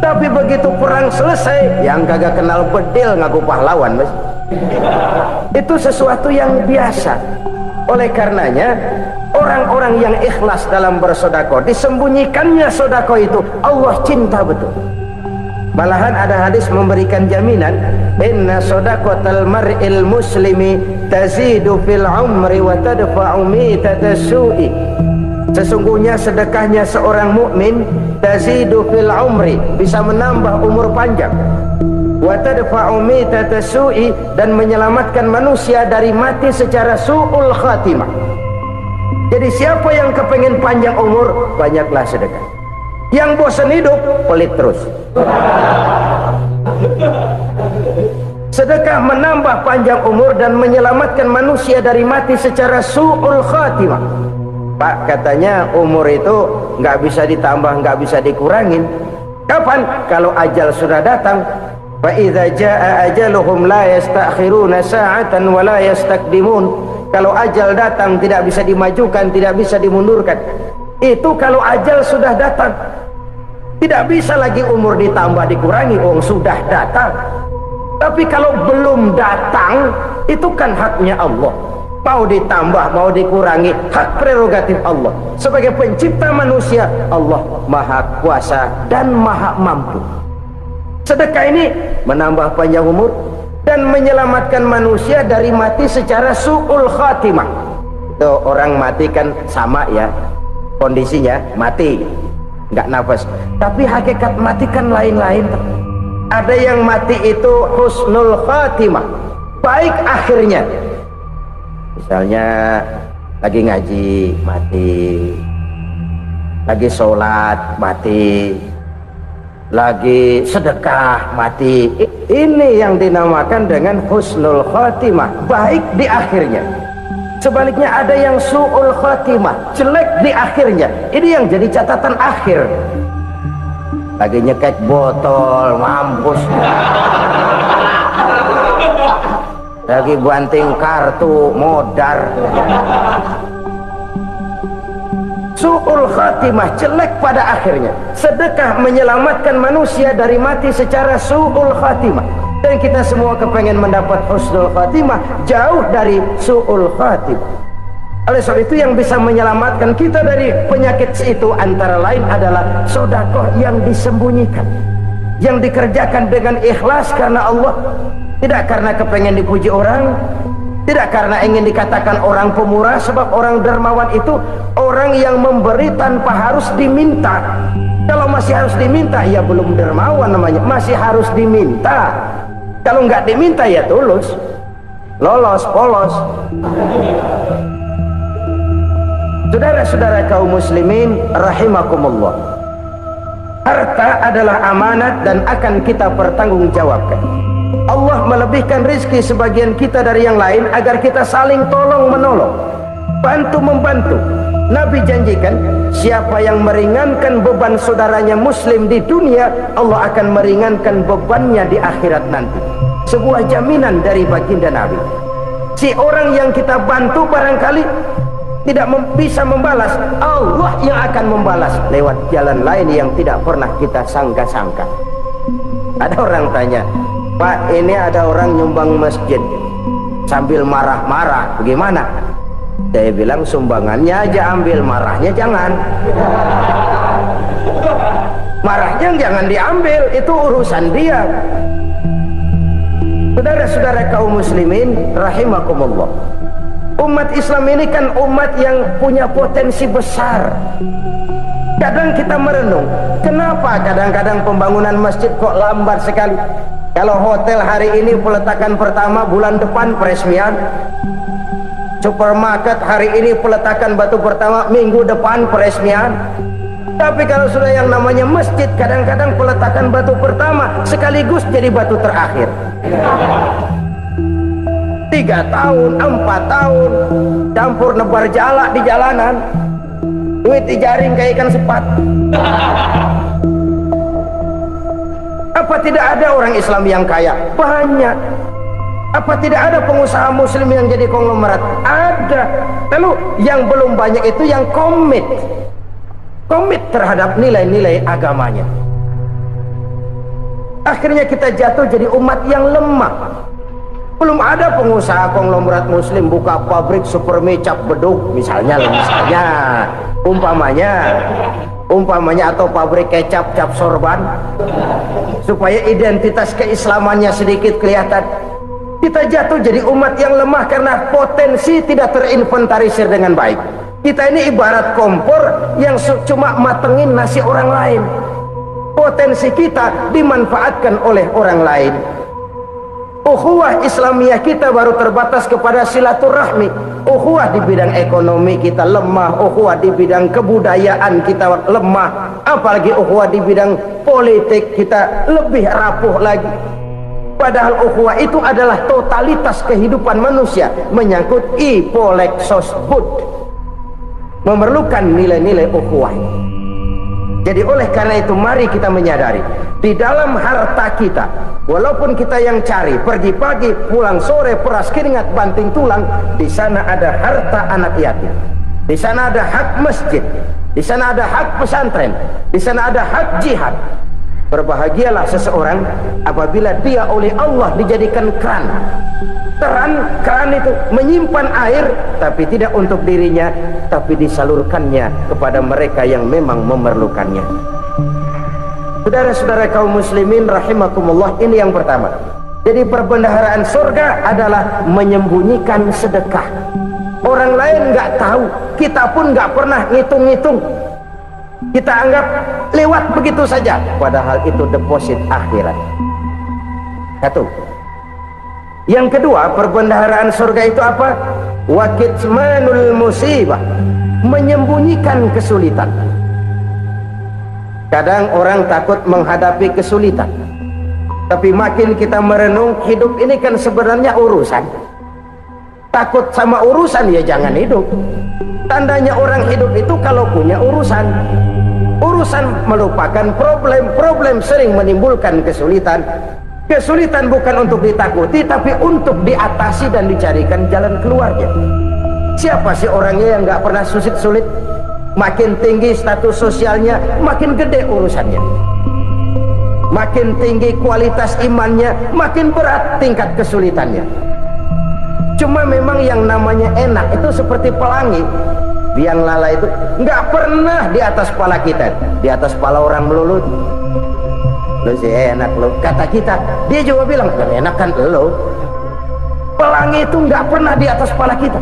Tapi begitu perang selesai, yang kagak kenal bedil ngaku pahlawan, mas. Itu sesuatu yang biasa. Oleh karenanya, orang-orang yang ikhlas dalam bersodako, disembunyikannya sodako itu Allah cinta betul. Malahan ada hadis memberikan jaminan, inna sodakotal mar'il muslimi tazidu fil umri wa tadfa'u mitata su'i. Sesungguhnya sedekahnya seorang mukmin tazidu fil umri, bisa menambah umur panjang, wa tadfa'u mitata su'i, dan menyelamatkan manusia dari mati secara su'ul khatimah. Jadi siapa yang kepengen panjang umur, banyaklah sedekah. Yang bosan hidup, pelit terus. Sedekah menambah panjang umur dan menyelamatkan manusia dari mati secara su'ul khatimah. Pak, katanya umur itu nggak bisa ditambah, nggak bisa dikurangin. Kapan? Kalau ajal sudah datang. Fa idza jaa ajaluhum la yastakhiruna sa'atan wa la yastakdimun. Kalau ajal datang tidak bisa dimajukan, tidak bisa dimundurkan. Itu kalau ajal sudah datang. Tidak bisa lagi umur ditambah dikurangi, sudah datang. Tapi kalau belum datang, itu kan haknya Allah. Mau ditambah, mau dikurangi, hak prerogatif Allah. Sebagai pencipta manusia, Allah maha kuasa dan maha mampu. Sedekah ini menambah panjang umur dan menyelamatkan manusia dari mati secara su'ul khatimah. Tuh, orang mati kan sama ya kondisinya, mati nggak nafas, tapi hakikat mati kan lain-lain. Ada yang mati itu husnul khatimah, baik akhirnya. Misalnya lagi ngaji mati, lagi sholat mati, lagi sedekah mati. Ini yang dinamakan dengan husnul khatimah, baik di akhirnya. Sebaliknya ada yang su'ul khatimah, jelek di akhirnya. Ini yang jadi catatan akhir. Lagi nyekek botol, mampus. Lagi banting kartu, modar. Su'ul khatimah, jelek pada akhirnya. Sedekah menyelamatkan manusia dari mati secara su'ul khatimah. Dan kita semua kepengen mendapat husnul khatimah, jauh dari su'ul khatimah. Oleh sebab itu yang bisa menyelamatkan kita dari penyakit itu antara lain adalah sedekah yang disembunyikan, yang dikerjakan dengan ikhlas karena Allah, tidak karena kepengen dipuji orang, tidak karena ingin dikatakan orang pemurah. Sebab orang dermawan itu orang yang memberi tanpa harus diminta. Kalau masih harus diminta, ya belum dermawan namanya, masih harus diminta. Kalau nggak diminta ya tulus, lolos, polos. Saudara-saudara kaum muslimin rahimakumullah, harta adalah amanat dan akan kita pertanggungjawabkan. Allah melebihkan rizki sebagian kita dari yang lain agar kita saling tolong menolong, bantu membantu. Nabi janjikan, siapa yang meringankan beban saudaranya muslim di dunia, Allah akan meringankan bebannya di akhirat nanti. Sebuah jaminan dari baginda Nabi. Si orang yang kita bantu barangkali tidak bisa membalas, Allah yang akan membalas lewat jalan lain yang tidak pernah kita sangka-sangka. Ada orang tanya, Pak, ini ada orang nyumbang masjid sambil marah-marah, bagaimana? Saya bilang, sumbangannya aja ambil, marahnya jangan. Marahnya jangan diambil, itu urusan dia. Saudara-saudara kaum muslimin rahimakumullah, umat Islam ini kan umat yang punya potensi besar. Kadang kita merenung, kenapa kadang-kadang pembangunan masjid kok lambat sekali? Kalau hotel hari ini peletakan pertama, bulan depan peresmian. Supermarket hari ini peletakan batu pertama, minggu depan peresmian. Tapi kalau sudah yang namanya masjid, kadang-kadang peletakan batu pertama sekaligus jadi batu terakhir. 3 tahun, 4 tahun, campur nebar jalak di jalanan, duit dijaring kayak ikan sepat. Apa tidak ada orang Islam yang kaya? Banyak. Apa tidak ada pengusaha muslim yang jadi konglomerat? Ada. Lalu yang belum banyak itu yang komit terhadap nilai-nilai agamanya. Akhirnya kita jatuh jadi umat yang lemah. Belum ada pengusaha konglomerat muslim buka pabrik super mie cap beduk misalnya umpamanya, atau pabrik kecap cap sorban, supaya identitas keislamannya sedikit kelihatan. Kita jatuh jadi umat yang lemah karena potensi tidak terinventarisir dengan baik. Kita ini ibarat kompor yang cuma matengin nasi orang lain. Potensi kita dimanfaatkan oleh orang lain. Ukhuwah Islamiyah kita baru terbatas kepada silaturahmi. Ukhuwah di bidang ekonomi kita lemah, ukhuwah di bidang kebudayaan kita lemah, apalagi ukhuwah di bidang politik kita lebih rapuh lagi. Padahal ukhuwah itu adalah totalitas kehidupan manusia, menyangkut ipolek sosbud, memerlukan nilai-nilai ukhuwah. Jadi oleh karena itu mari kita menyadari, di dalam harta kita, walaupun kita yang cari, pergi pagi, pulang sore, peras keringat, banting tulang, di sana ada harta anak yatim, di sana ada hak masjid, di sana ada hak pesantren, di sana ada hak jihad. Berbahagialah seseorang apabila dia oleh Allah dijadikan keran. Keran itu menyimpan air, tapi tidak untuk dirinya, tapi disalurkannya kepada mereka yang memang memerlukannya. Saudara-saudara kaum muslimin rahimakumullah, ini yang pertama. Jadi perbendaharaan surga adalah menyembunyikan sedekah. Orang lain nggak tahu, kita pun nggak pernah ngitung-ngitung. Kita anggap lewat begitu saja, padahal itu deposit akhirat. Satu. Yang kedua, perbendaharaan surga itu apa? Wakitmanul musibah, menyembunyikan kesulitan. Kadang orang takut menghadapi kesulitan, tapi makin kita merenung, hidup ini kan sebenarnya urusan. Takut sama urusan ya jangan hidup. Tandanya orang hidup itu kalau punya urusan. Urusan melupakan problem, problem sering menimbulkan kesulitan. Kesulitan bukan untuk ditakuti, tapi untuk diatasi dan dicarikan jalan keluarnya. Siapa sih orangnya yang nggak pernah sulit-sulit? Makin tinggi status sosialnya, makin gede urusannya. Makin tinggi kualitas imannya, makin berat tingkat kesulitannya. Cuma memang yang namanya enak itu seperti pelangi. Biang lala itu nggak pernah di atas kepala kita, di atas kepala orang melulu. Lu sih enak lu, kata kita. Dia juga bilang yang enak kan lu. Pelangi itu nggak pernah di atas kepala kita.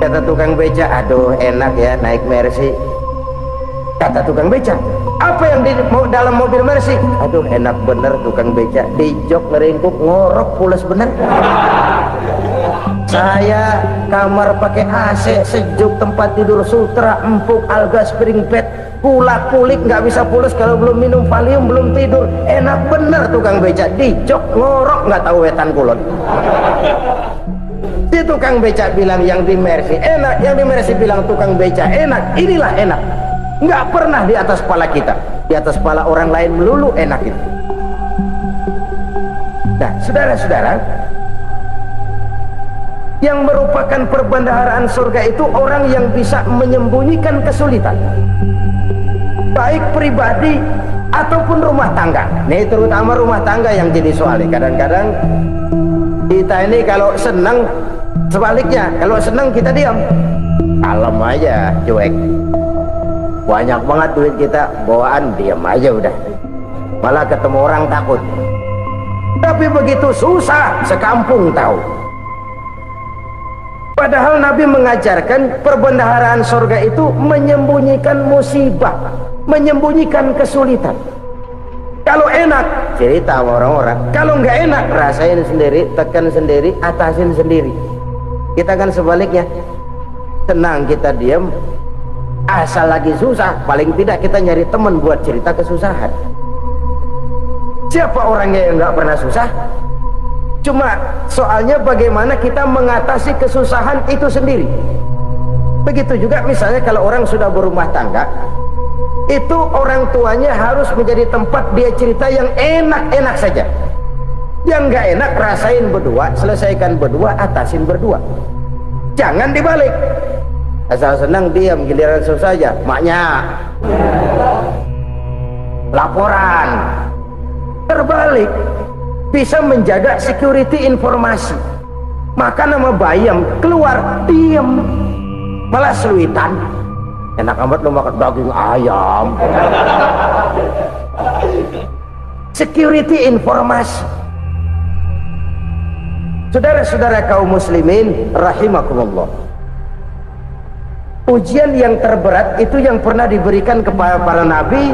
Kata tukang beca, aduh enak ya naik Mercy. Kata tukang beca, apa yang di dalam mobil Mercy? Aduh enak bener tukang beca, di jok ngeringkuk ngorok pules bener. Saya kamar pakai AC, sejuk, tempat tidur sutra, empuk, alga, spring bed, kulak kulik, nggak bisa pules kalau belum minum Valium, belum tidur. Enak bener tukang beca, di jok ngorok nggak tahu wetan kulon. Si tukang beca bilang yang di Mercy enak, yang di Mercy bilang tukang beca enak. Inilah enak, nggak pernah di atas kepala kita, di atas kepala orang lain melulu enak itu. Nah saudara-saudara, yang merupakan perbendaharaan surga itu orang yang bisa menyembunyikan kesulitan, baik pribadi ataupun rumah tangga. Nih terutama rumah tangga yang jadi soal. Kadang-kadang kita ini kalau senang, sebaliknya kalau senang kita diam, kalem aja, cuek. Banyak banget duit kita, bawaan diam aja udah, malah ketemu orang takut. Tapi begitu susah sekampung tahu. Padahal Nabi mengajarkan perbendaharaan surga itu menyembunyikan musibah, menyembunyikan kesulitan. Kalau enak, cerita sama orang-orang. Kalau nggak enak, rasain sendiri, tekan sendiri, atasin sendiri. Kita kan sebaliknya, tenang kita diam, asal lagi susah, paling tidak kita nyari teman buat cerita kesusahan. Siapa orangnya yang nggak pernah susah? Cuma soalnya bagaimana kita mengatasi kesusahan itu sendiri. Begitu juga misalnya kalau orang sudah berumah tangga, itu orang tuanya harus menjadi tempat dia cerita yang enak-enak saja. Yang nggak enak rasain berdua, selesaikan berdua, atasin berdua. Jangan dibalik. Asal senang diam, giliran susah saja. Maknya laporan. Terbalik, bisa menjaga security informasi. Maka nama bayam keluar diam, malah seluitan. Enak amat lo makan daging ayam. Security informasi. Saudara-saudara kaum muslimin rahimakumullah, ujian yang terberat itu yang pernah diberikan kepada para nabi,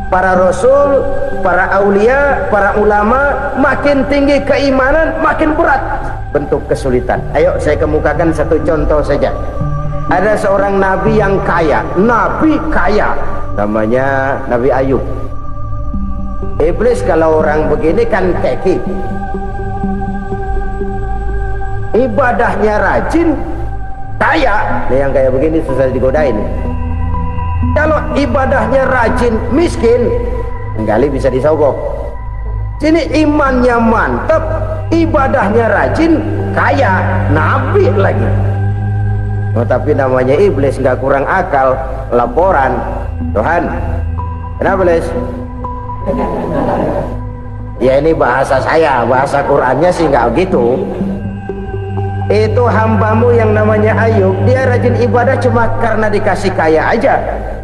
para rasul, para aulia, para ulama. Makin tinggi keimanan, makin berat bentuk kesulitan. Ayo saya kemukakan satu contoh saja. Ada seorang nabi yang kaya, nabi kaya, namanya Nabi Ayub. Iblis kalau orang begini kan keki, ibadahnya rajin, kaya. Nah, yang kayak begini susah digodain. Kalau ibadahnya rajin, miskin, kali bisa disogok. Sini imannya mantap, ibadahnya rajin, kaya, nabi lagi. Oh, tapi namanya iblis nggak kurang akal. Laporan, Tuhan, kenapa Les? Ya ini bahasa saya, bahasa Qurannya sih nggak gitu. Itu hambamu yang namanya Ayub, dia rajin ibadah cuma karena dikasih kaya aja.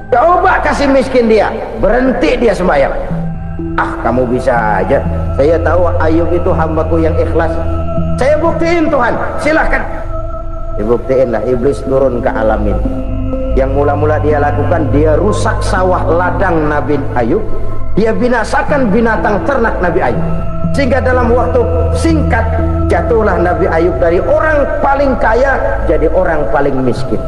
Coba kasih miskin dia, berhenti dia sembahyang. Ah, kamu bisa aja. Saya tahu Ayub itu hambaku yang ikhlas. Saya buktiin Tuhan, silahkan. Dibuktiinlah. Iblis turun ke alamin. Yang mula-mula dia lakukan, dia rusak sawah ladang Nabi Ayub, dia binasakan binatang ternak Nabi Ayub, sehingga dalam waktu singkat jatuhlah Nabi Ayub dari orang paling kaya jadi orang paling miskin.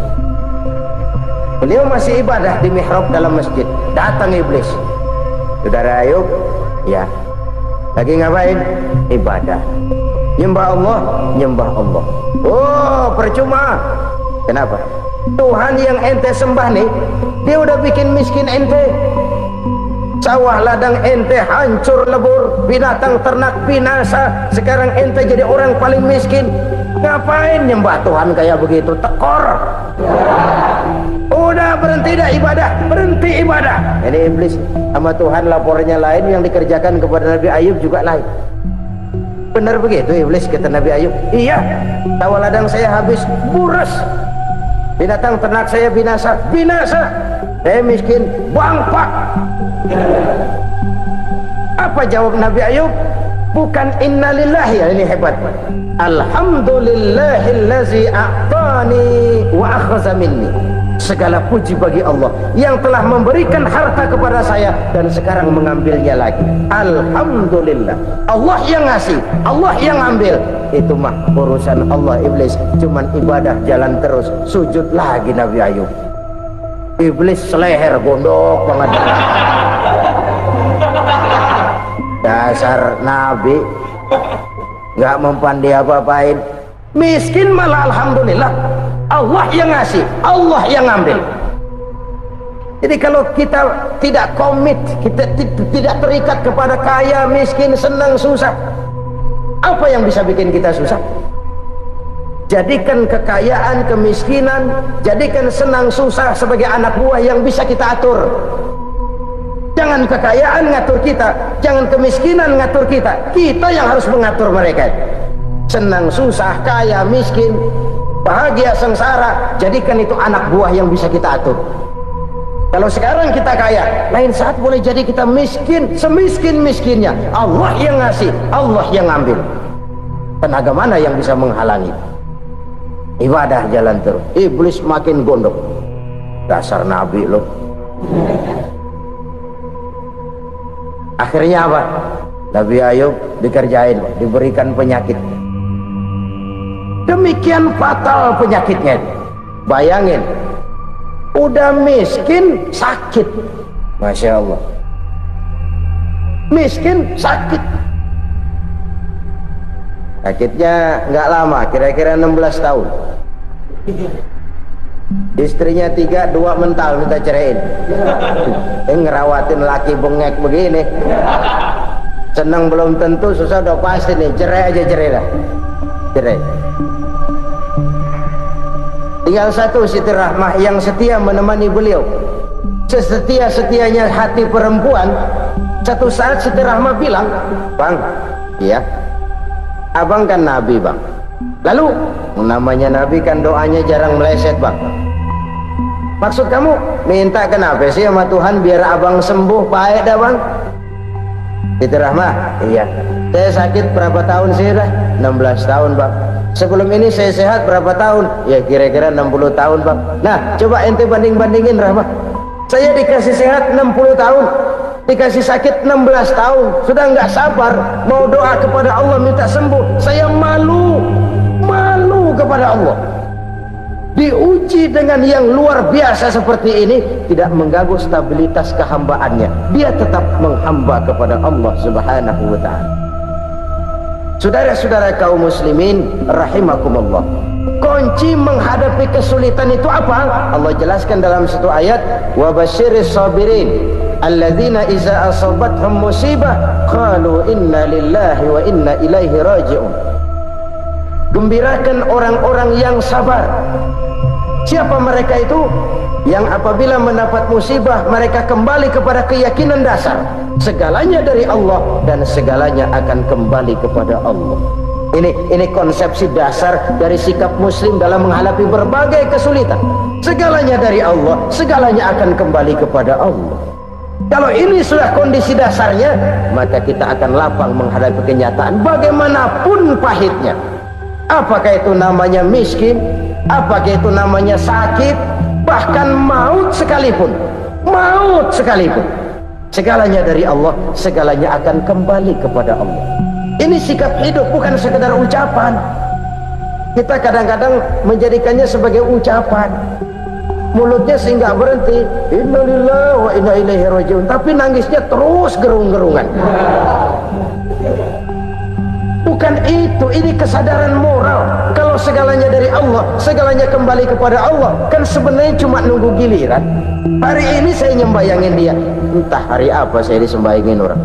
Beliau masih ibadah di mihrab dalam masjid, datang iblis. Saudara Ayub, ya, lagi ngapain? Ibadah. Nyembah Allah, nyembah Allah. Oh, percuma. Kenapa? Tuhan yang ente sembah nih, dia udah bikin miskin ente. Sawah ladang ente hancur lebur, binatang ternak binasa. Sekarang ente jadi orang paling miskin. Ngapain nyembah Tuhan kayak begitu? Tekor. Udah berhenti dah ibadah, berhenti ibadah. Ini iblis sama Tuhan laporannya lain, yang dikerjakan kepada Nabi Ayub juga lain. Benar begitu iblis, kata Nabi Ayub. Iya, sawah ladang saya habis, buras. Binatang ternak saya binasa, binasa. Saya miskin, bangpak. Apa jawab Nabi Ayub? Bukan innalillahi, ya, ini hebat. Alhamdulillahillazi a'tani wa akhadha minni. Segala puji bagi Allah yang telah memberikan harta kepada saya dan sekarang mengambilnya lagi. Alhamdulillah. Allah yang ngasih, Allah yang ambil. Itu mah urusan Allah. Iblis cuman ibadah jalan terus, sujud lagi Nabi Ayub. Iblis seleher gondok banget. Dasar Nabi nggak mempan dia apa-apain. Miskin malah alhamdulillah. Allah yang ngasih, Allah yang ambil. Jadi kalau kita tidak komit, kita tidak terikat kepada kaya, miskin, senang, susah, apa yang bisa bikin kita susah? Jadikan kekayaan, kemiskinan, jadikan senang susah sebagai anak buah yang bisa kita atur. Jangan kekayaan ngatur kita, jangan kemiskinan ngatur kita. Kita yang harus mengatur mereka. Senang susah, kaya, miskin, bahagia, sengsara, jadikan itu anak buah yang bisa kita atur. Kalau sekarang kita kaya, lain saat boleh jadi kita miskin, semiskin-miskinnya. Allah yang ngasih, Allah yang ambil. Tenaga mana yang bisa menghalangi? ibadah jalan terus. Iblis makin gondok. Dasar nabi lo. Akhirnya apa? Nabi Ayub dikerjain, diberikan penyakit. Demikian fatal penyakitnya. Bayangin, udah miskin sakit. Masya Allah. Miskin sakit. Sakitnya nggak lama, kira-kira 16 tahun. Istrinya 3, 2 mental minta ceraiin. Ngerawatin laki bengek begini. Senang belum tentu, susah udah pasti nih. Cerai aja, cerai dah. Cerai. Tinggal satu Siti Rahmah yang setia menemani beliau. Sesetia-setianya hati perempuan. Satu saat Siti Rahmah bilang, "Bang, iya, abang kan nabi bang. Lalu namanya nabi kan doanya jarang meleset bang. Maksud kamu minta kenapa sih sama Tuhan biar abang sembuh baik dah bang?" Siti Rahmah, iya, saya sakit berapa tahun sih dah? 16 tahun bang. Sebelum ini saya sehat berapa tahun? Ya kira-kira 60 tahun bang. Nah coba ente banding-bandingin Rahmah. Saya dikasih sehat 60 tahun, dikasih sakit 16 tahun, sudah nggak sabar mau doa kepada Allah minta sembuh. Saya malu kepada Allah. Diuji dengan yang luar biasa seperti ini, tidak mengganggu stabilitas kehambaannya. Dia tetap menghamba kepada Allah Subhanahu wa ta'ala. Saudara-saudara kaum muslimin rahimakumullah, kunci menghadapi kesulitan itu apa? Allah jelaskan dalam satu ayat, wa basyiris sabirin alladzina iza asabathum musibah qalu inna lillahi wa inna ilaihi raji'un. Gembirakan orang-orang yang sabar. Siapa mereka itu? Yang apabila mendapat musibah mereka kembali kepada keyakinan dasar, segalanya dari Allah dan segalanya akan kembali kepada Allah. Ini konsepsi dasar dari sikap muslim dalam menghadapi berbagai kesulitan. Segalanya dari Allah, segalanya akan kembali kepada Allah. Kalau ini sudah kondisi dasarnya, maka kita akan lapang menghadapi kenyataan bagaimanapun pahitnya. Apakah itu namanya miskin, apakah itu namanya sakit, bahkan maut sekalipun, segalanya dari Allah, segalanya akan kembali kepada Allah. Ini sikap hidup, bukan sekedar ucapan. Kita kadang-kadang menjadikannya sebagai ucapan, mulutnya sehingga berhenti innalillahi wa inna ilaihi rajiun, tapi nangisnya terus gerung-gerungan. Bukan itu, ini kesadaran moral. Kalau segalanya dari Allah, segalanya kembali kepada Allah, kan sebenarnya cuma nunggu giliran. Hari ini saya nyembayangin dia, entah hari apa saya disembayangin orang.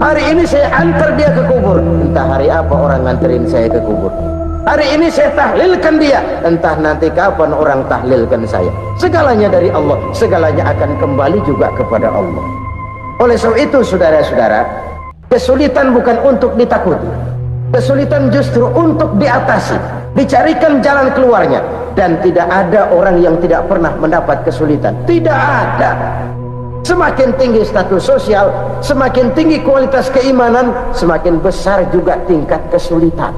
Hari ini saya antar dia ke kubur, entah hari apa orang nganterin saya ke kubur. Hari ini saya tahlilkan dia, entah nanti kapan orang tahlilkan saya. Segalanya dari Allah, segalanya akan kembali juga kepada Allah. Oleh sebab itu saudara-saudara, kesulitan bukan untuk ditakuti, kesulitan justru untuk diatasi, dicarikan jalan keluarnya. Dan tidak ada orang yang tidak pernah mendapat kesulitan, tidak ada. Semakin tinggi status sosial, semakin tinggi kualitas keimanan, semakin besar juga tingkat kesulitan.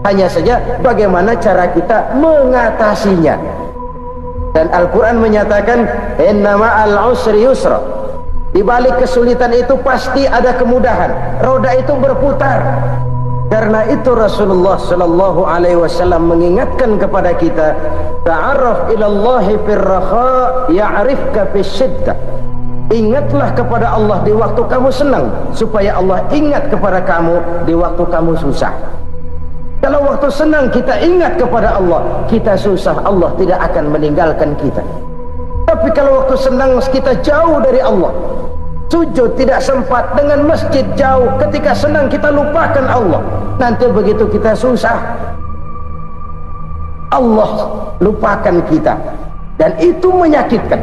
Hanya saja bagaimana cara kita mengatasinya. Dan Al-Quran menyatakan inna ma'al usri yusra, di balik kesulitan itu pasti ada kemudahan, roda itu berputar. Karena itu Rasulullah sallallahu alaihi wasallam mengingatkan kepada kita, ta'arraf ilallahi fir raha ya'rifka fisyiddah. Ingatlah kepada Allah di waktu kamu senang, supaya Allah ingat kepada kamu di waktu kamu susah. Kalau waktu senang kita ingat kepada Allah, kita susah, Allah tidak akan meninggalkan kita. Tapi kalau waktu senang kita jauh dari Allah, sujud tidak sempat, dengan masjid jauh, ketika senang kita lupakan Allah, nanti begitu kita susah, Allah lupakan kita, dan itu menyakitkan.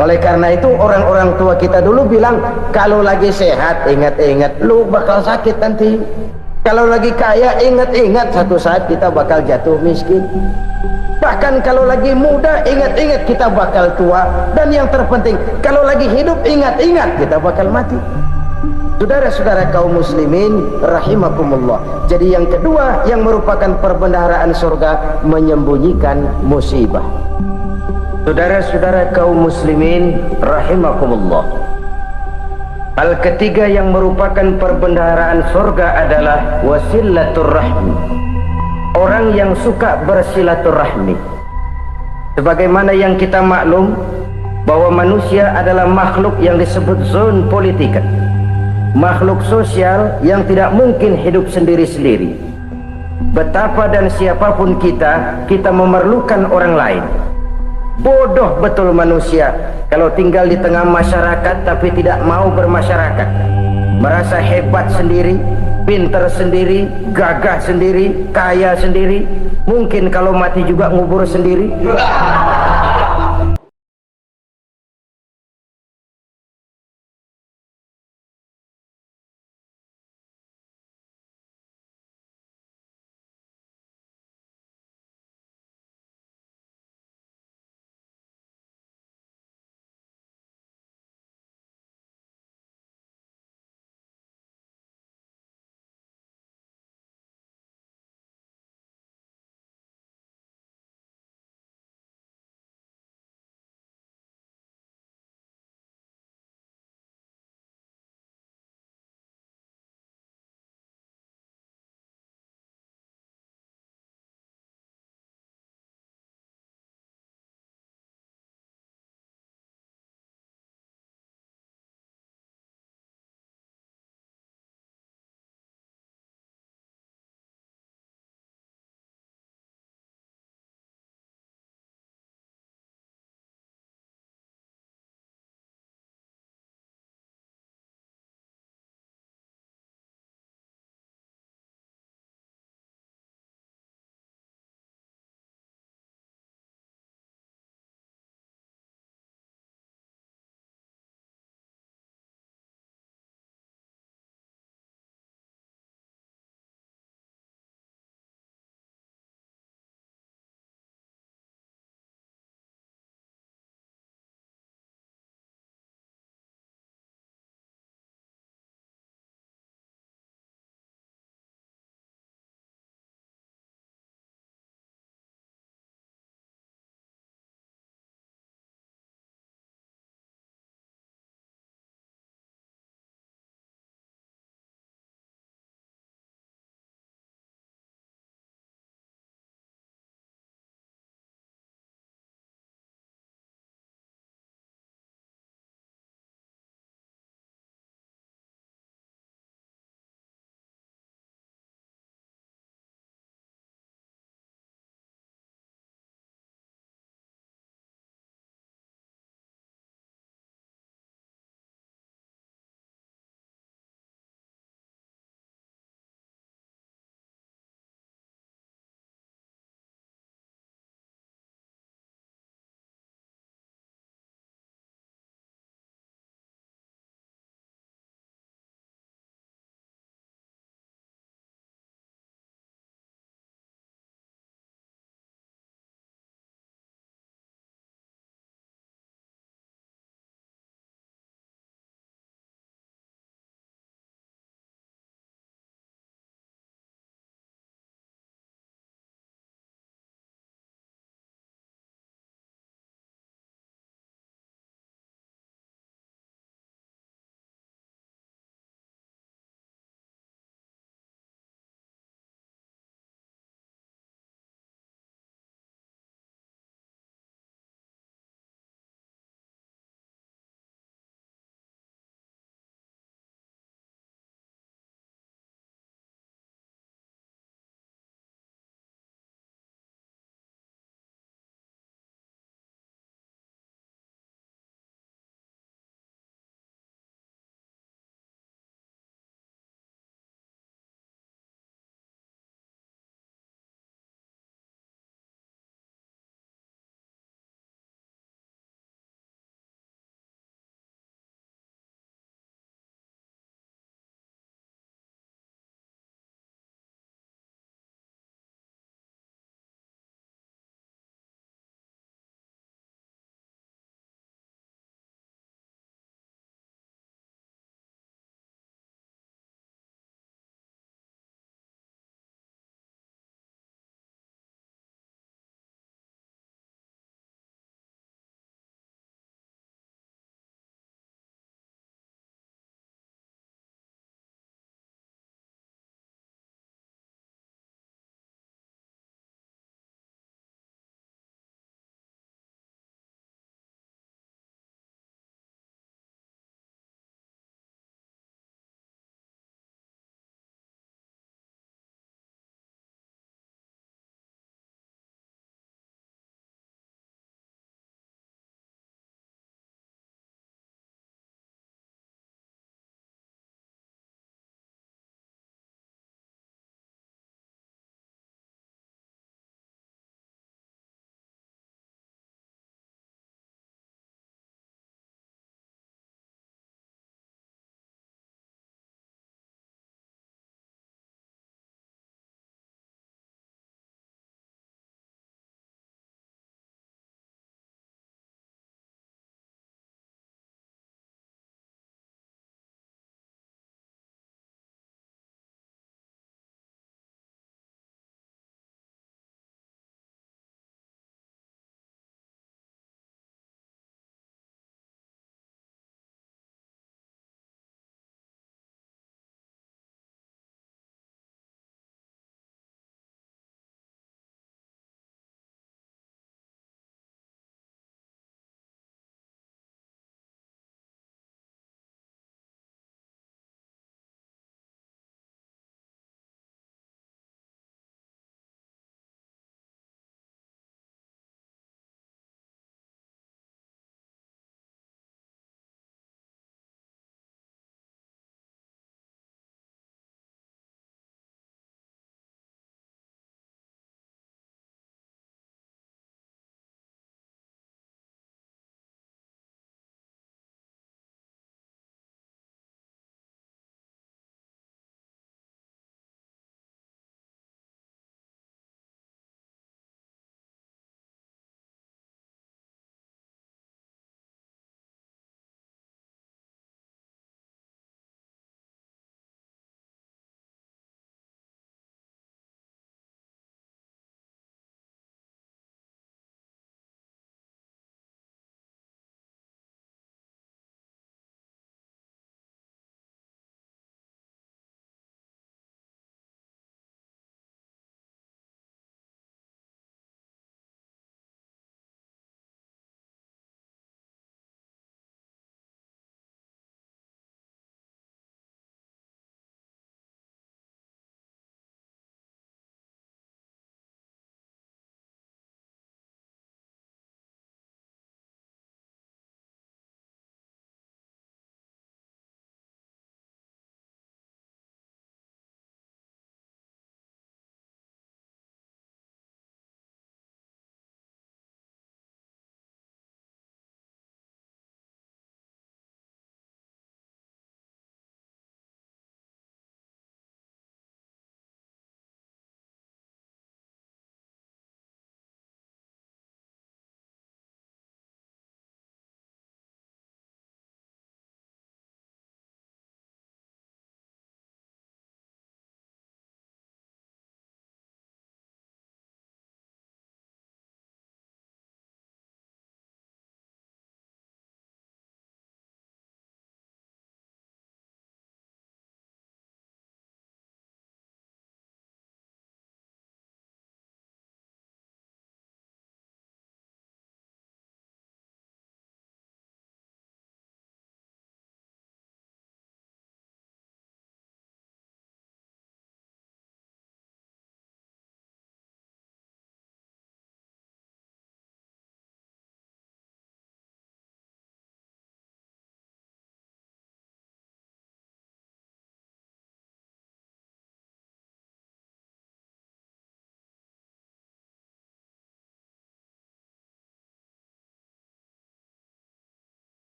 Oleh karena itu orang-orang tua kita dulu bilang, kalau lagi sehat ingat-ingat lu bakal sakit nanti. Kalau lagi kaya ingat-ingat satu saat kita bakal jatuh miskin. Bahkan kalau lagi muda ingat-ingat kita bakal tua. Dan yang terpenting, kalau lagi hidup ingat-ingat kita bakal mati. Saudara-saudara kaum muslimin rahimakumullah. Jadi yang kedua yang merupakan perbendaharaan surga, menyembunyikan musibah. Saudara-saudara kaum muslimin rahimakumullah. Hal ketiga yang merupakan perbendaharaan surga adalah wasilaturrahmi. Orang yang suka bersilaturahmi. Sebagaimana yang kita maklum bahwa manusia adalah makhluk yang disebut zoon politika, makhluk sosial yang tidak mungkin hidup sendiri-sendiri. Betapa dan siapapun kita memerlukan orang lain. Bodoh betul manusia kalau tinggal di tengah masyarakat tapi tidak mau bermasyarakat, merasa hebat sendiri, pintar sendiri, gagah sendiri, kaya sendiri, mungkin kalau mati juga ngubur sendiri.